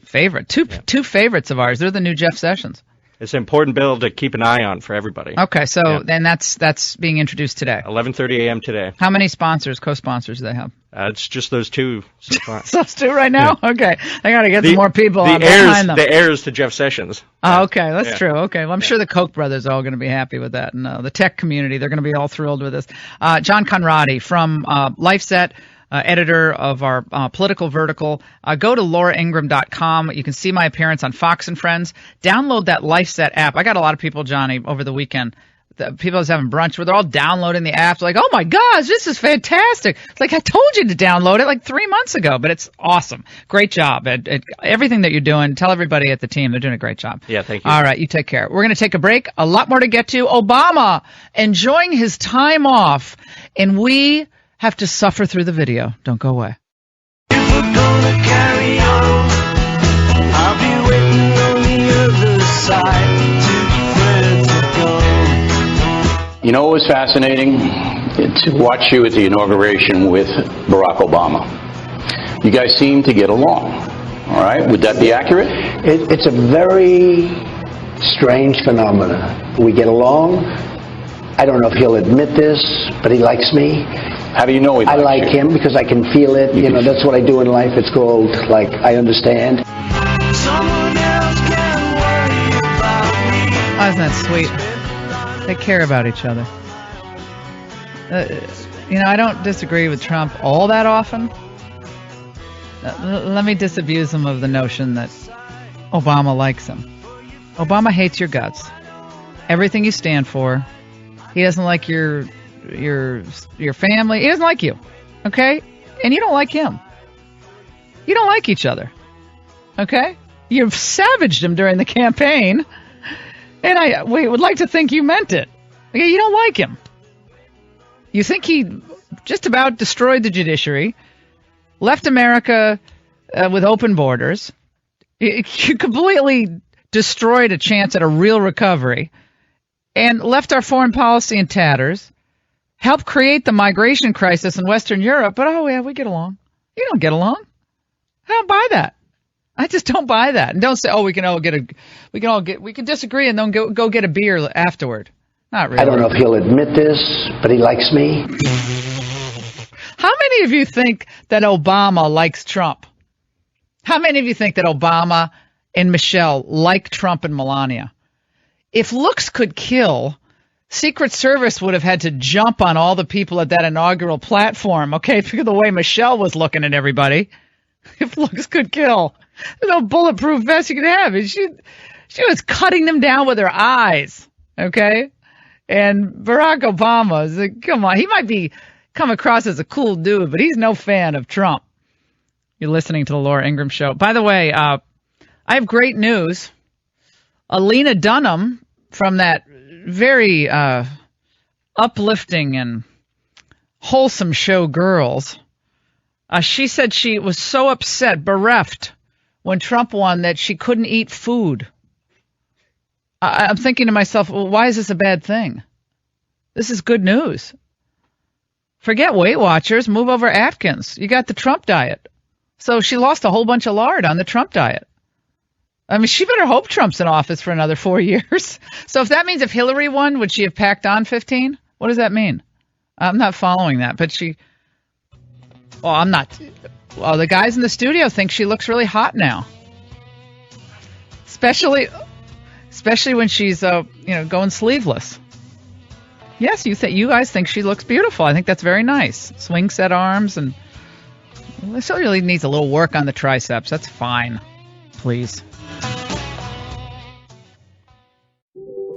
S4: favorite. Two favorites of ours. They're the new Jeff Sessions.
S19: It's an important bill to keep an eye on for everybody.
S4: Okay, so then that's being introduced today.
S19: 11:30 a.m. today.
S4: How many co-sponsors do they have?
S19: It's just those 2 so far.
S4: Those 2 right now? Yeah. Okay. I got to get some more people behind them.
S19: The heirs to Jeff Sessions.
S4: Oh, okay. That's true. Okay. Well, I'm sure the Koch brothers are all going to be happy with that. And the tech community, they're going to be all thrilled with this. John Conradi from LifeSet. Editor of our political vertical. Go to lauraingraham.com. You can see my appearance on Fox and Friends. Download that LifeSet app. I got a lot of people, Johnny, over the weekend. People I was having brunch where they're all downloading the app. They're like, oh my gosh, this is fantastic. It's like, I told you to download it like 3 months ago, but it's awesome. Great job at everything that you're doing. Tell everybody at the team they're doing a great job.
S19: Yeah, thank you.
S4: All right, you take care. We're going to take a break. A lot more to get to. Obama enjoying his time off, and we have to suffer through the video. Don't go away.
S7: If we're gonna carry on, I'll be waiting on the other side to where to go.
S13: You know what was fascinating? To watch you at the inauguration with Barack Obama. You guys seem to get along. All right? Would that be accurate?
S14: It's a very strange phenomena. We get along. I don't know if he'll admit this, but he likes me.
S13: How do you know he likes
S14: I like
S13: you?
S14: him because I can feel it. You know, that's what I do in life. It's called, like, I understand.
S4: Oh, isn't that sweet? They care about each other. I don't disagree with Trump all that often. Let me disabuse him of the notion that Obama likes him. Obama hates your guts. Everything you stand for. He doesn't like your family. He doesn't like you. Okay? And you don't like him. You don't like each other. Okay? You've savaged him during the campaign. And we would like to think you meant it. Okay, you don't like him. You think he just about destroyed the judiciary, left America with open borders. You completely destroyed a chance at a real recovery, and left our foreign policy in tatters, helped create the migration crisis in Western Europe, but oh yeah, we get along. You don't get along. I don't buy that. I just don't buy that. And don't say, oh, we can disagree and then go get a beer afterward. Not really.
S14: I don't know if he'll admit this, but he likes me.
S4: How many of you think that Obama likes Trump? How many of you think that Obama and Michelle like Trump and Melania? If looks could kill, Secret Service would have had to jump on all the people at that inaugural platform, okay, because of the way Michelle was looking at everybody. If looks could kill, there's no bulletproof vest you could have. She was cutting them down with her eyes, okay? And Barack Obama is like, come on, he might come across as a cool dude, but he's no fan of Trump. You're listening to the Laura Ingraham Show. By the way, I have great news. Alina Dunham from that very uplifting and wholesome show Girls, she said she was so upset, bereft, when Trump won that she couldn't eat food. I'm thinking to myself, well, why is this a bad thing? This is good news. Forget Weight Watchers, move over Atkins. You got the Trump diet. So she lost a whole bunch of lard on the Trump diet. I mean, she better hope Trump's in office for another 4 years. So if that means if Hillary won, would she have packed on 15? What does that mean? I'm not following that, but I'm not. Well, the guys in the studio think she looks really hot now. Especially when she's, going sleeveless. Yes, you guys think she looks beautiful. I think that's very nice. Swing set arms, and she really needs a little work on the triceps. That's fine. Please.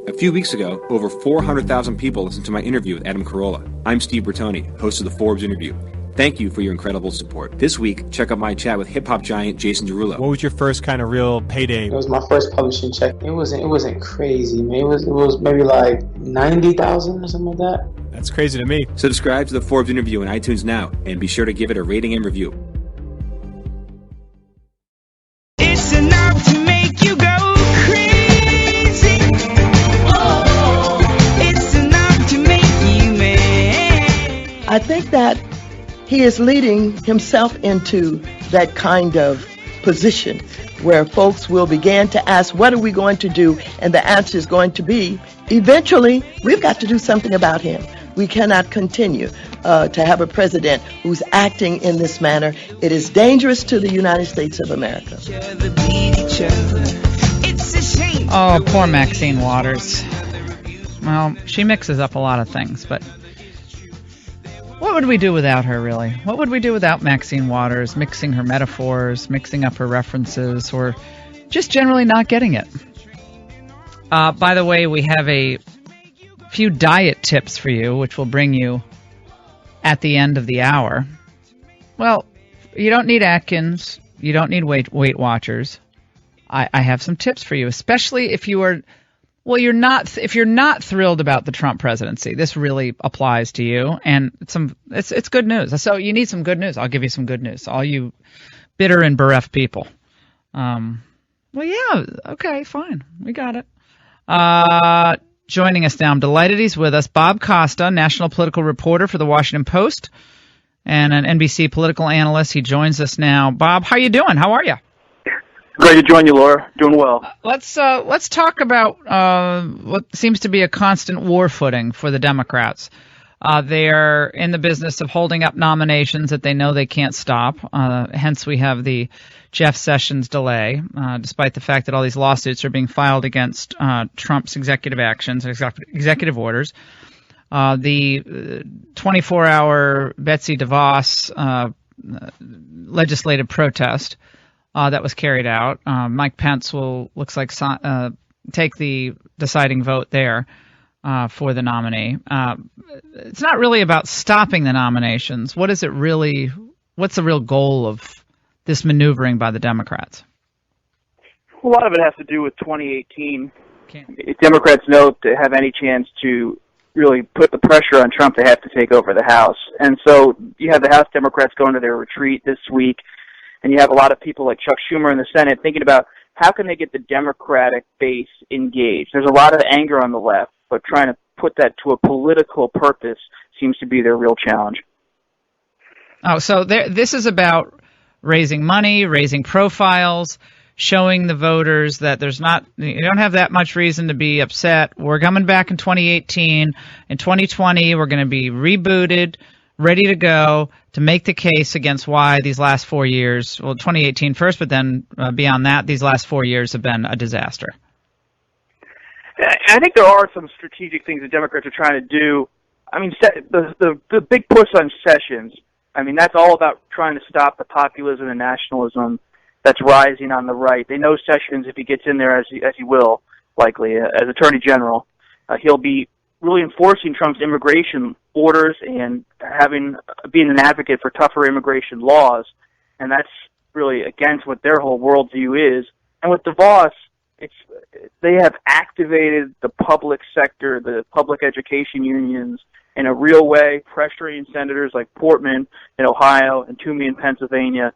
S2: A few weeks ago, over 400,000 people listened to my interview with Adam Carolla. I'm Steve Bertoni, host of the Forbes interview. Thank you for your incredible support. This week, check out my chat with hip-hop giant Jason Derulo.
S22: What was your first kind of real payday?
S23: It was my first publishing check. It wasn't crazy, man. It was maybe like 90,000 or something like that.
S22: That's crazy to me.
S2: Subscribe to the Forbes interview on iTunes now, and be sure to give it a rating and review.
S7: It's enough to make you go crazy. Oh, it's enough to make you mad.
S24: I think that he is leading himself into that kind of position where folks will begin to ask, what are we going to do? And the answer is going to be, eventually, we've got to do something about him. We cannot continue to have a president who's acting in this manner. It is dangerous to the United States of America.
S4: Oh, poor Maxine Waters. Well, she mixes up a lot of things, but what would we do without her, really? What would we do without Maxine Waters mixing her metaphors, mixing up her references, or just generally not getting it? By the way, we have a few diet tips for you, which will bring you at the end of the hour. Well, you don't need Atkins. You don't need Weight Watchers. I have some tips for you, especially if you're not thrilled about the Trump presidency. This really applies to you, and it's good news. So you need some good news. I'll give you some good news, all you bitter and bereft people. Well, yeah, okay, fine, we got it. Joining us now, I'm delighted he's with us, Bob Costa, national political reporter for the Washington Post and an NBC political analyst. He joins us now. Bob, how you doing? How are you?
S5: Great to join you, Laura. Doing well.
S4: Let's talk about what seems to be a constant war footing for the Democrats. They are in the business of holding up nominations that they know they can't stop. Hence, we have the Jeff Sessions delay, despite the fact that all these lawsuits are being filed against Trump's executive actions, executive orders. The 24-hour Betsy DeVos legislative protest that was carried out. Mike Pence looks like take the deciding vote there for the nominee. It's not really about stopping the nominations. What's the real goal of this maneuvering by the Democrats?
S5: A lot of it has to do with 2018. If Democrats know to have any chance to really put the pressure on Trump, they have to take over the House. And so you have the House Democrats going to their retreat this week, and you have a lot of people like Chuck Schumer in the Senate thinking about how can they get the Democratic base engaged. There's a lot of anger on the left, but trying to put that to a political purpose seems to be their real challenge.
S4: Oh, so this is about raising money, raising profiles, showing the voters that you don't have that much reason to be upset. We're coming back in 2018. In 2020, we're going to be rebooted, ready to go to make the case against why these last 4 years, well, 2018 first, but then beyond that, these last 4 years have been a disaster.
S5: I think there are some strategic things the Democrats are trying to do. I mean, the big push on Sessions, I mean, that's all about trying to stop the populism and nationalism that's rising on the right. They know Sessions, if he gets in there, as he will, likely, as Attorney General, he'll be really enforcing Trump's immigration orders and being an advocate for tougher immigration laws, and that's really against what their whole worldview is. And with DeVos, they have activated the public sector, the public education unions, in a real way, pressuring senators like Portman in Ohio and Toomey in Pennsylvania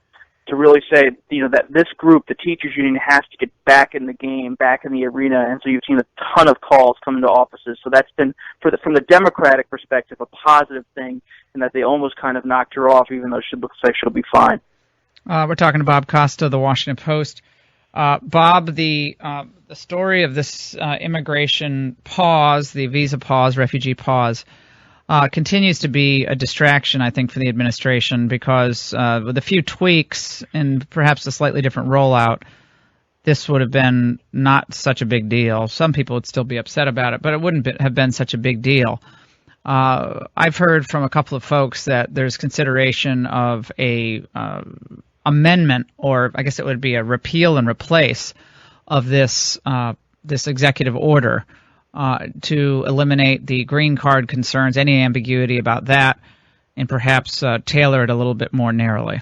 S5: to really say, that this group, the teachers union, has to get back in the game, back in the arena. And so you've seen a ton of calls come into offices. So that's been, from the Democratic perspective, a positive thing, and that they almost kind of knocked her off, even though she looks like she'll be fine.
S4: We're talking to Bob Costa, the Washington Post. Bob, the story of this immigration pause, the visa pause, refugee pause, continues to be a distraction, I think, for the administration because with a few tweaks and perhaps a slightly different rollout, this would have been not such a big deal. Some people would still be upset about it, but it wouldn't have been such a big deal. I've heard from a couple of folks that there's consideration of a amendment, or I guess it would be a repeal and replace of this executive order. To eliminate the green card concerns, any ambiguity about that, and perhaps tailor it a little bit more narrowly.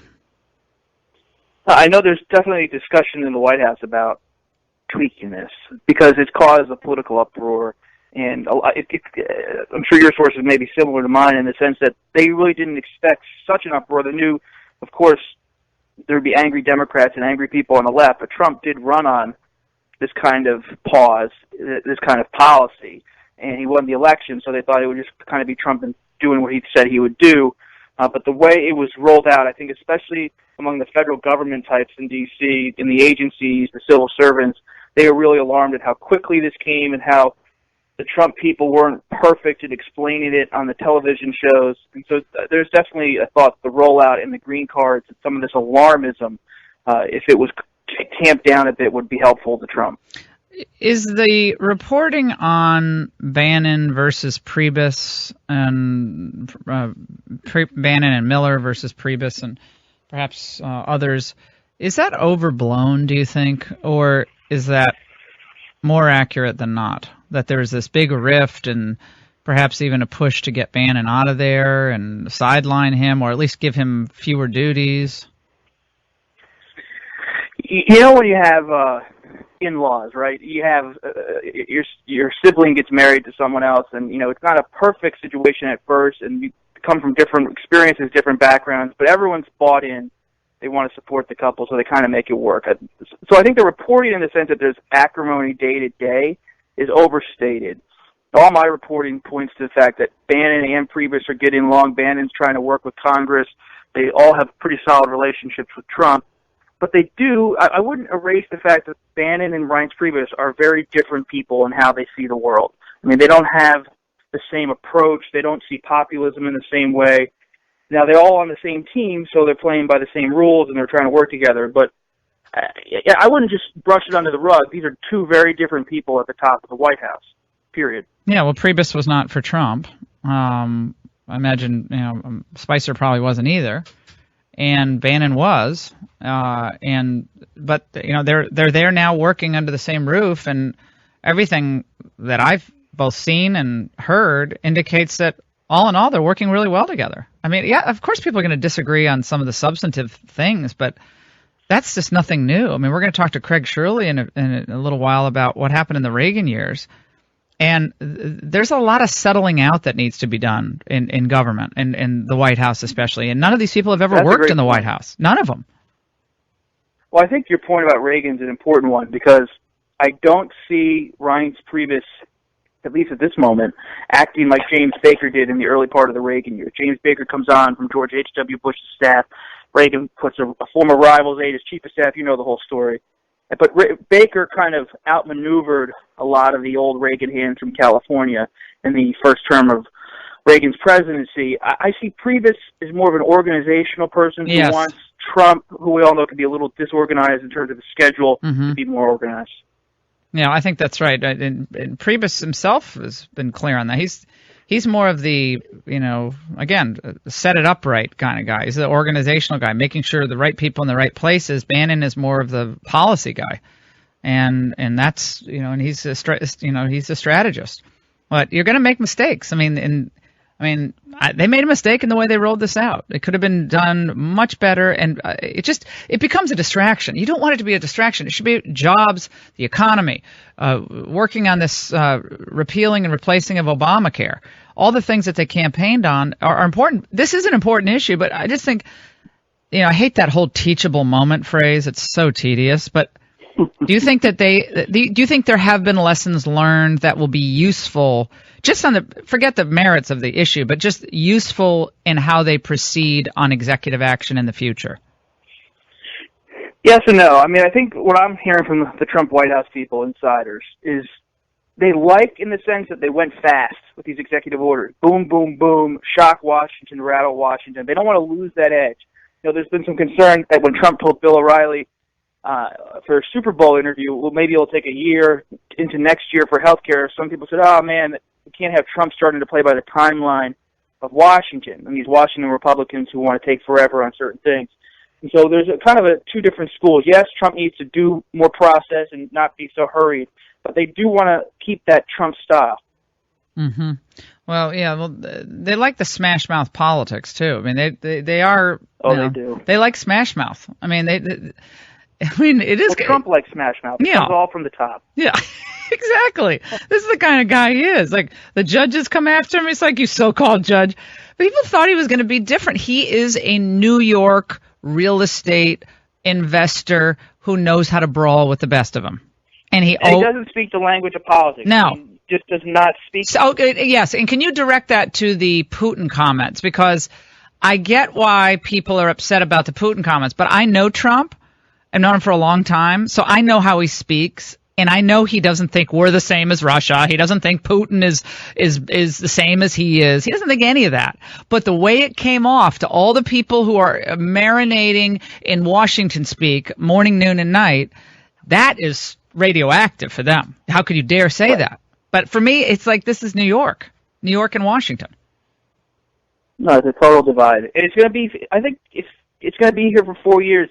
S5: I know there's definitely discussion in the White House about tweaking this because it's caused a political uproar, and I'm sure your sources may be similar to mine in the sense that they really didn't expect such an uproar. They knew, of course, there would be angry Democrats and angry people on the left, but Trump did run on this kind of pause, this kind of policy, and he won the election, so they thought it would just kind of be Trump doing what he said he would do. But the way it was rolled out, I think especially among the federal government types in D.C., in the agencies, the civil servants, they were really alarmed at how quickly this came and how the Trump people weren't perfect at explaining it on the television shows. And so there's definitely a thought the rollout and the green cards and some of this alarmism, if it was tamped down a bit, would be helpful to Trump.
S4: Is the reporting on Bannon versus Priebus and Bannon and Miller versus Priebus and perhaps others, is that overblown, do you think, or is that more accurate than not? That there's this big rift and perhaps even a push to get Bannon out of there and sideline him, or at least give him fewer duties?
S5: You know, when you have in-laws, right? You have your sibling gets married to someone else, and it's not a perfect situation at first, and you come from different experiences, different backgrounds, but everyone's bought in. They want to support the couple, so they kind of make it work. So I think the reporting, in the sense that there's acrimony day to day, is overstated. All my reporting points to the fact that Bannon and Priebus are getting along. Bannon's trying to work with Congress. They all have pretty solid relationships with Trump. but they do. I wouldn't erase the fact that Bannon and Reince Priebus are very different people in how they see the world. I mean, they don't have the same approach. They don't see populism in the same way. Now, they're all on the same team, so they're playing by the same rules, and they're trying to work together. But I wouldn't just brush it under the rug. These are two very different people at the top of the White House, period. Yeah, well, Priebus was not for Trump. I imagine Spicer probably wasn't either. And Bannon was, but they're there now working under the same roof, and everything that I've both seen and heard indicates that all in all they're working really well together. I mean, yeah, of course people are going to disagree on some of the substantive things, but that's just nothing new. I mean, we're going to talk to Craig Shirley in a little while about what happened in the Reagan years. And there's a lot of settling out that needs to be done in government, and in the White House especially. And none of these people have ever worked in the White House. None of them. Well, I think your point about Reagan's an important one, because I don't see Reince Priebus, at least at this moment, acting like James Baker did in the early part of the Reagan years. James Baker comes on from George H.W. Bush's staff. Reagan puts a former rival's aide as chief of staff. You know the whole story. But Baker kind of outmaneuvered a lot of the old Reagan hands from California in the first term of Reagan's presidency. I see Priebus as more of an organizational person who wants Trump, who we all know can be a little disorganized in terms of the schedule, to be more organized. Yeah, I think that's right. And Priebus himself has been clear on that. He's more of the, again, set it up right kind of guy. He's the organizational guy, making sure the right people in the right places. Bannon is more of the policy guy, and that's and he's a strategist. But you're going to make mistakes. I mean, they made a mistake in the way they rolled this out. It could have been done much better, and it becomes a distraction. You don't want it to be a distraction. It should be jobs, the economy, working on this repealing and replacing of Obamacare. All the things that they campaigned on are important. This is an important issue, but I just think, I hate that whole teachable moment phrase. It's so tedious. But do you think that do you think there have been lessons learned that will be useful? Just forget the merits of the issue, but just useful in how they proceed on executive action in the future? Yes and no. I mean, I think what I'm hearing from the Trump White House people, insiders, is they like in the sense that they went fast with these executive orders. Boom, boom, boom, shock Washington, rattle Washington. They don't want to lose that edge. There's been some concern that when Trump told Bill O'Reilly for a Super Bowl interview, well, maybe it'll take a year into next year for health care. Some people said, oh, man, we can't have Trump starting to play by the timeline of Washington and these Washington Republicans who want to take forever on certain things. And so there's two different schools. Yes, Trump needs to do more process and not be so hurried, but they do want to keep that Trump style. Mm-hmm. Well, yeah, they like the smash mouth politics too. I mean, they are. Oh, they do. They like smash mouth. I mean, it is. Well, Trump likes smash mouth. It comes all from the top. Yeah, exactly. This is the kind of guy he is. Like, the judges come after him. It's like, you so-called judge. People thought he was going to be different. He is a New York real estate investor who knows how to brawl with the best of them. And he doesn't speak the language of politics. No. He just does not speak. So, yes, and can you direct that to the Putin comments? Because I get why people are upset about the Putin comments, but I know Trump. I've known him for a long time, so I know how he speaks, and I know he doesn't think we're the same as Russia. He doesn't think Putin is the same as he is. He doesn't think any of that. But the way it came off to all the people who are marinating in Washington speak morning, noon, and night, that is radioactive for them. How could you dare say that? But for me, it's like, this is New York and Washington. No, it's a total divide. And it's going to be, I think it's going to be here for 4 years,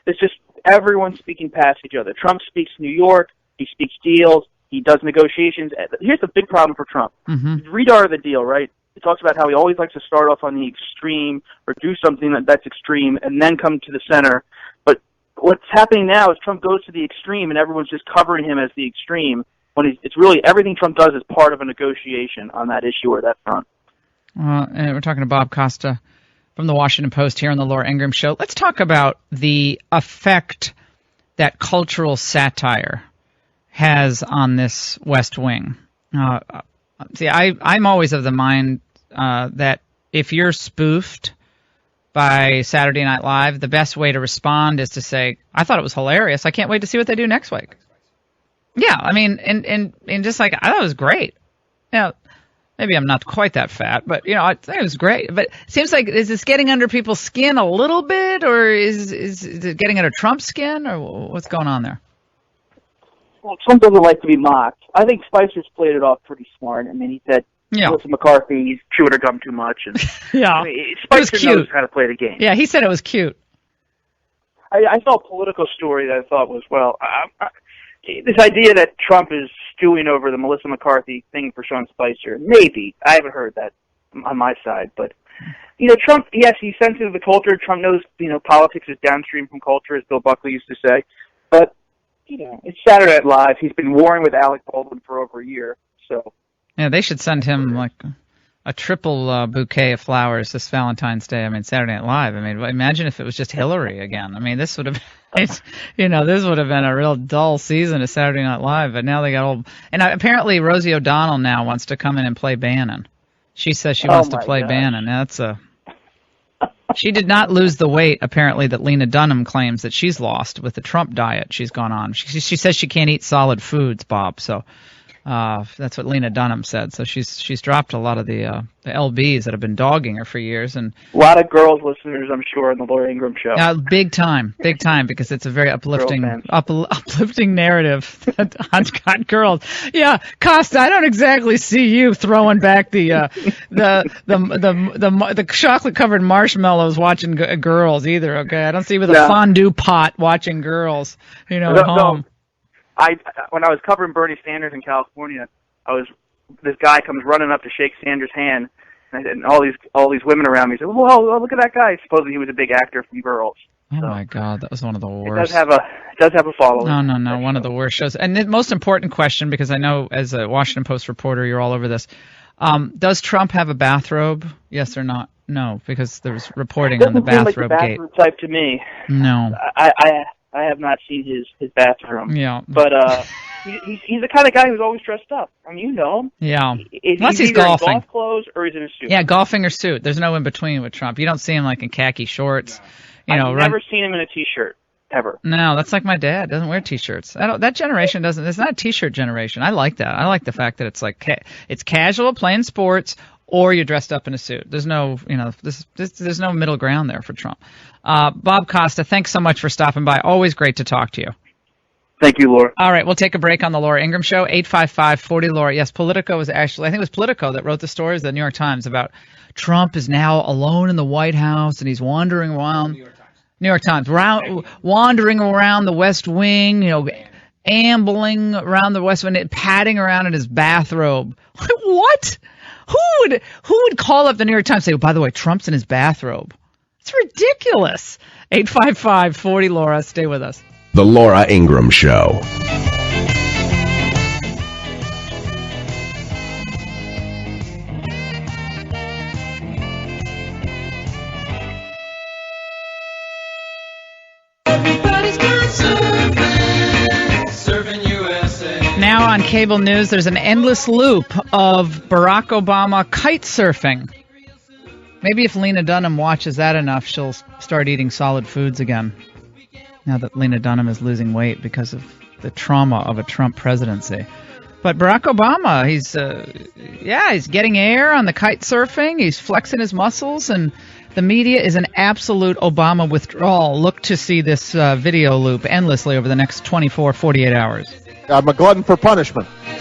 S5: it's just everyone speaking past each other. Trump speaks New York, he speaks deals, he does negotiations. Here's the big problem for Trump. Mm-hmm. Read Art of the Deal, right? It talks about how he always likes to start off on the extreme or do something that's extreme and then come to the center. But what's happening now is Trump goes to the extreme and everyone's just covering him as the extreme, when it's really everything Trump does is part of a negotiation on that issue or that front. And we're talking to Bob Costa from the Washington Post here on the Laura Ingraham Show. Let's talk about the effect that cultural satire has on this West Wing. I'm always of the mind that if you're spoofed,
S4: by Saturday Night Live, the best way to respond is to say, I thought it was hilarious. I can't wait to see what they do next week. Yeah, I mean, and just like, I thought it was great. Maybe I'm not quite that fat, but, I think it was great. But it seems like, is this getting under people's skin a little bit, or is it getting under Trump's skin, or what's going on there?
S5: Well, Trump doesn't like to be mocked. I think Spicer's played it off pretty smart. I mean, he said, Melissa McCarthy, he's chewing her gum too much. And, I mean, Spicer knows how to play the game.
S4: Yeah, he said it was cute.
S5: I saw a Politico story that I thought was, this idea that Trump is stewing over the Melissa McCarthy thing for Sean Spicer. Maybe. I haven't heard that on my side. But, Trump, yes, he's sensitive to the culture. Trump knows, politics is downstream from culture, as Bill Buckley used to say. But, it's Saturday Night Live. He's been warring with Alec Baldwin for over a year. So. Yeah, they should send him, like, a triple bouquet of flowers this Valentine's Day. I mean, Saturday Night Live. I mean, imagine if it was just Hillary again. I mean, this would have, this would have been a real dull season of Saturday Night Live. But now they got old. And apparently Rosie O'Donnell now wants to come in and play Bannon. She says she wants to play Bannon. That's She did not lose the weight, apparently, that Lena Dunham claims that she's lost with the Trump diet she's gone on. She says she can't eat solid foods, Bob. So that's what Lena Dunham said. So she's dropped a lot of the LBs that have been dogging her for years. And a lot of girls listeners, I'm sure, on the Laura Ingraham show.
S4: Big time, because it's a very uplifting narrative on girls. Yeah, Costa, I don't exactly see you throwing back the chocolate covered marshmallows watching girls either. Okay, I don't see you with a fondue pot watching girls. At home.
S5: When I was covering Bernie Sanders in California, this guy comes running up to shake Sanders' hand, and all these women around me said, "Whoa, look at that guy!" Supposedly he was a big actor from Girls.
S4: Oh my God, that was one of the worst.
S5: It does have a following.
S4: No, one of the worst shows. And the most important question, because I know as a Washington Post reporter, you're all over this. Does Trump have a bathrobe? Yes or not? No, because there's reporting on the bathrobe gate.
S5: Bathrobe type to me.
S4: No.
S5: I have not seen his bathroom.
S4: Yeah.
S5: But he's the kind of guy who's always dressed up. I mean, you know him.
S4: Yeah.
S5: Unless
S4: he's golfing.
S5: In golf clothes or he's in a suit.
S4: Yeah, golfing or suit. There's no in between with Trump. You don't see him like in khaki shorts.
S5: I've never seen him in a T-shirt ever.
S4: No, that's like my dad. Doesn't wear T-shirts. That generation doesn't. It's not a T-shirt generation. I like that. I like the fact that it's like it's casual, playing sports, or you're dressed up in a suit. There's no, there's no middle ground there for Trump. Bob Costa, thanks so much for stopping by. Always great to talk to you.
S5: Thank you, Laura.
S4: All right, we'll take a break on the Laura Ingraham Show. 855-40-LAURA. Yes, Politico was actually, I think it was Politico that wrote the stories, the New York Times, about Trump is now alone in the White House and he's wandering around. New York Times, wandering around the West Wing, ambling around the West Wing, padding around in his bathrobe. What? Who would call up the New York Times and say, oh, by the way, Trump's in his bathrobe? It's ridiculous. 855-40-LAURA. Stay with us.
S16: The Laura Ingraham Show.
S4: Now on cable news, there's an endless loop of Barack Obama kite surfing. Maybe if Lena Dunham watches that enough, she'll start eating solid foods again. Now that Lena Dunham is losing weight because of the trauma of a Trump presidency. But Barack Obama, he's getting air on the kite surfing. He's flexing his muscles, and the media is an absolute Obama withdrawal. Look to see this video loop endlessly over the next 24, 48 hours.
S1: I'm a glutton for punishment.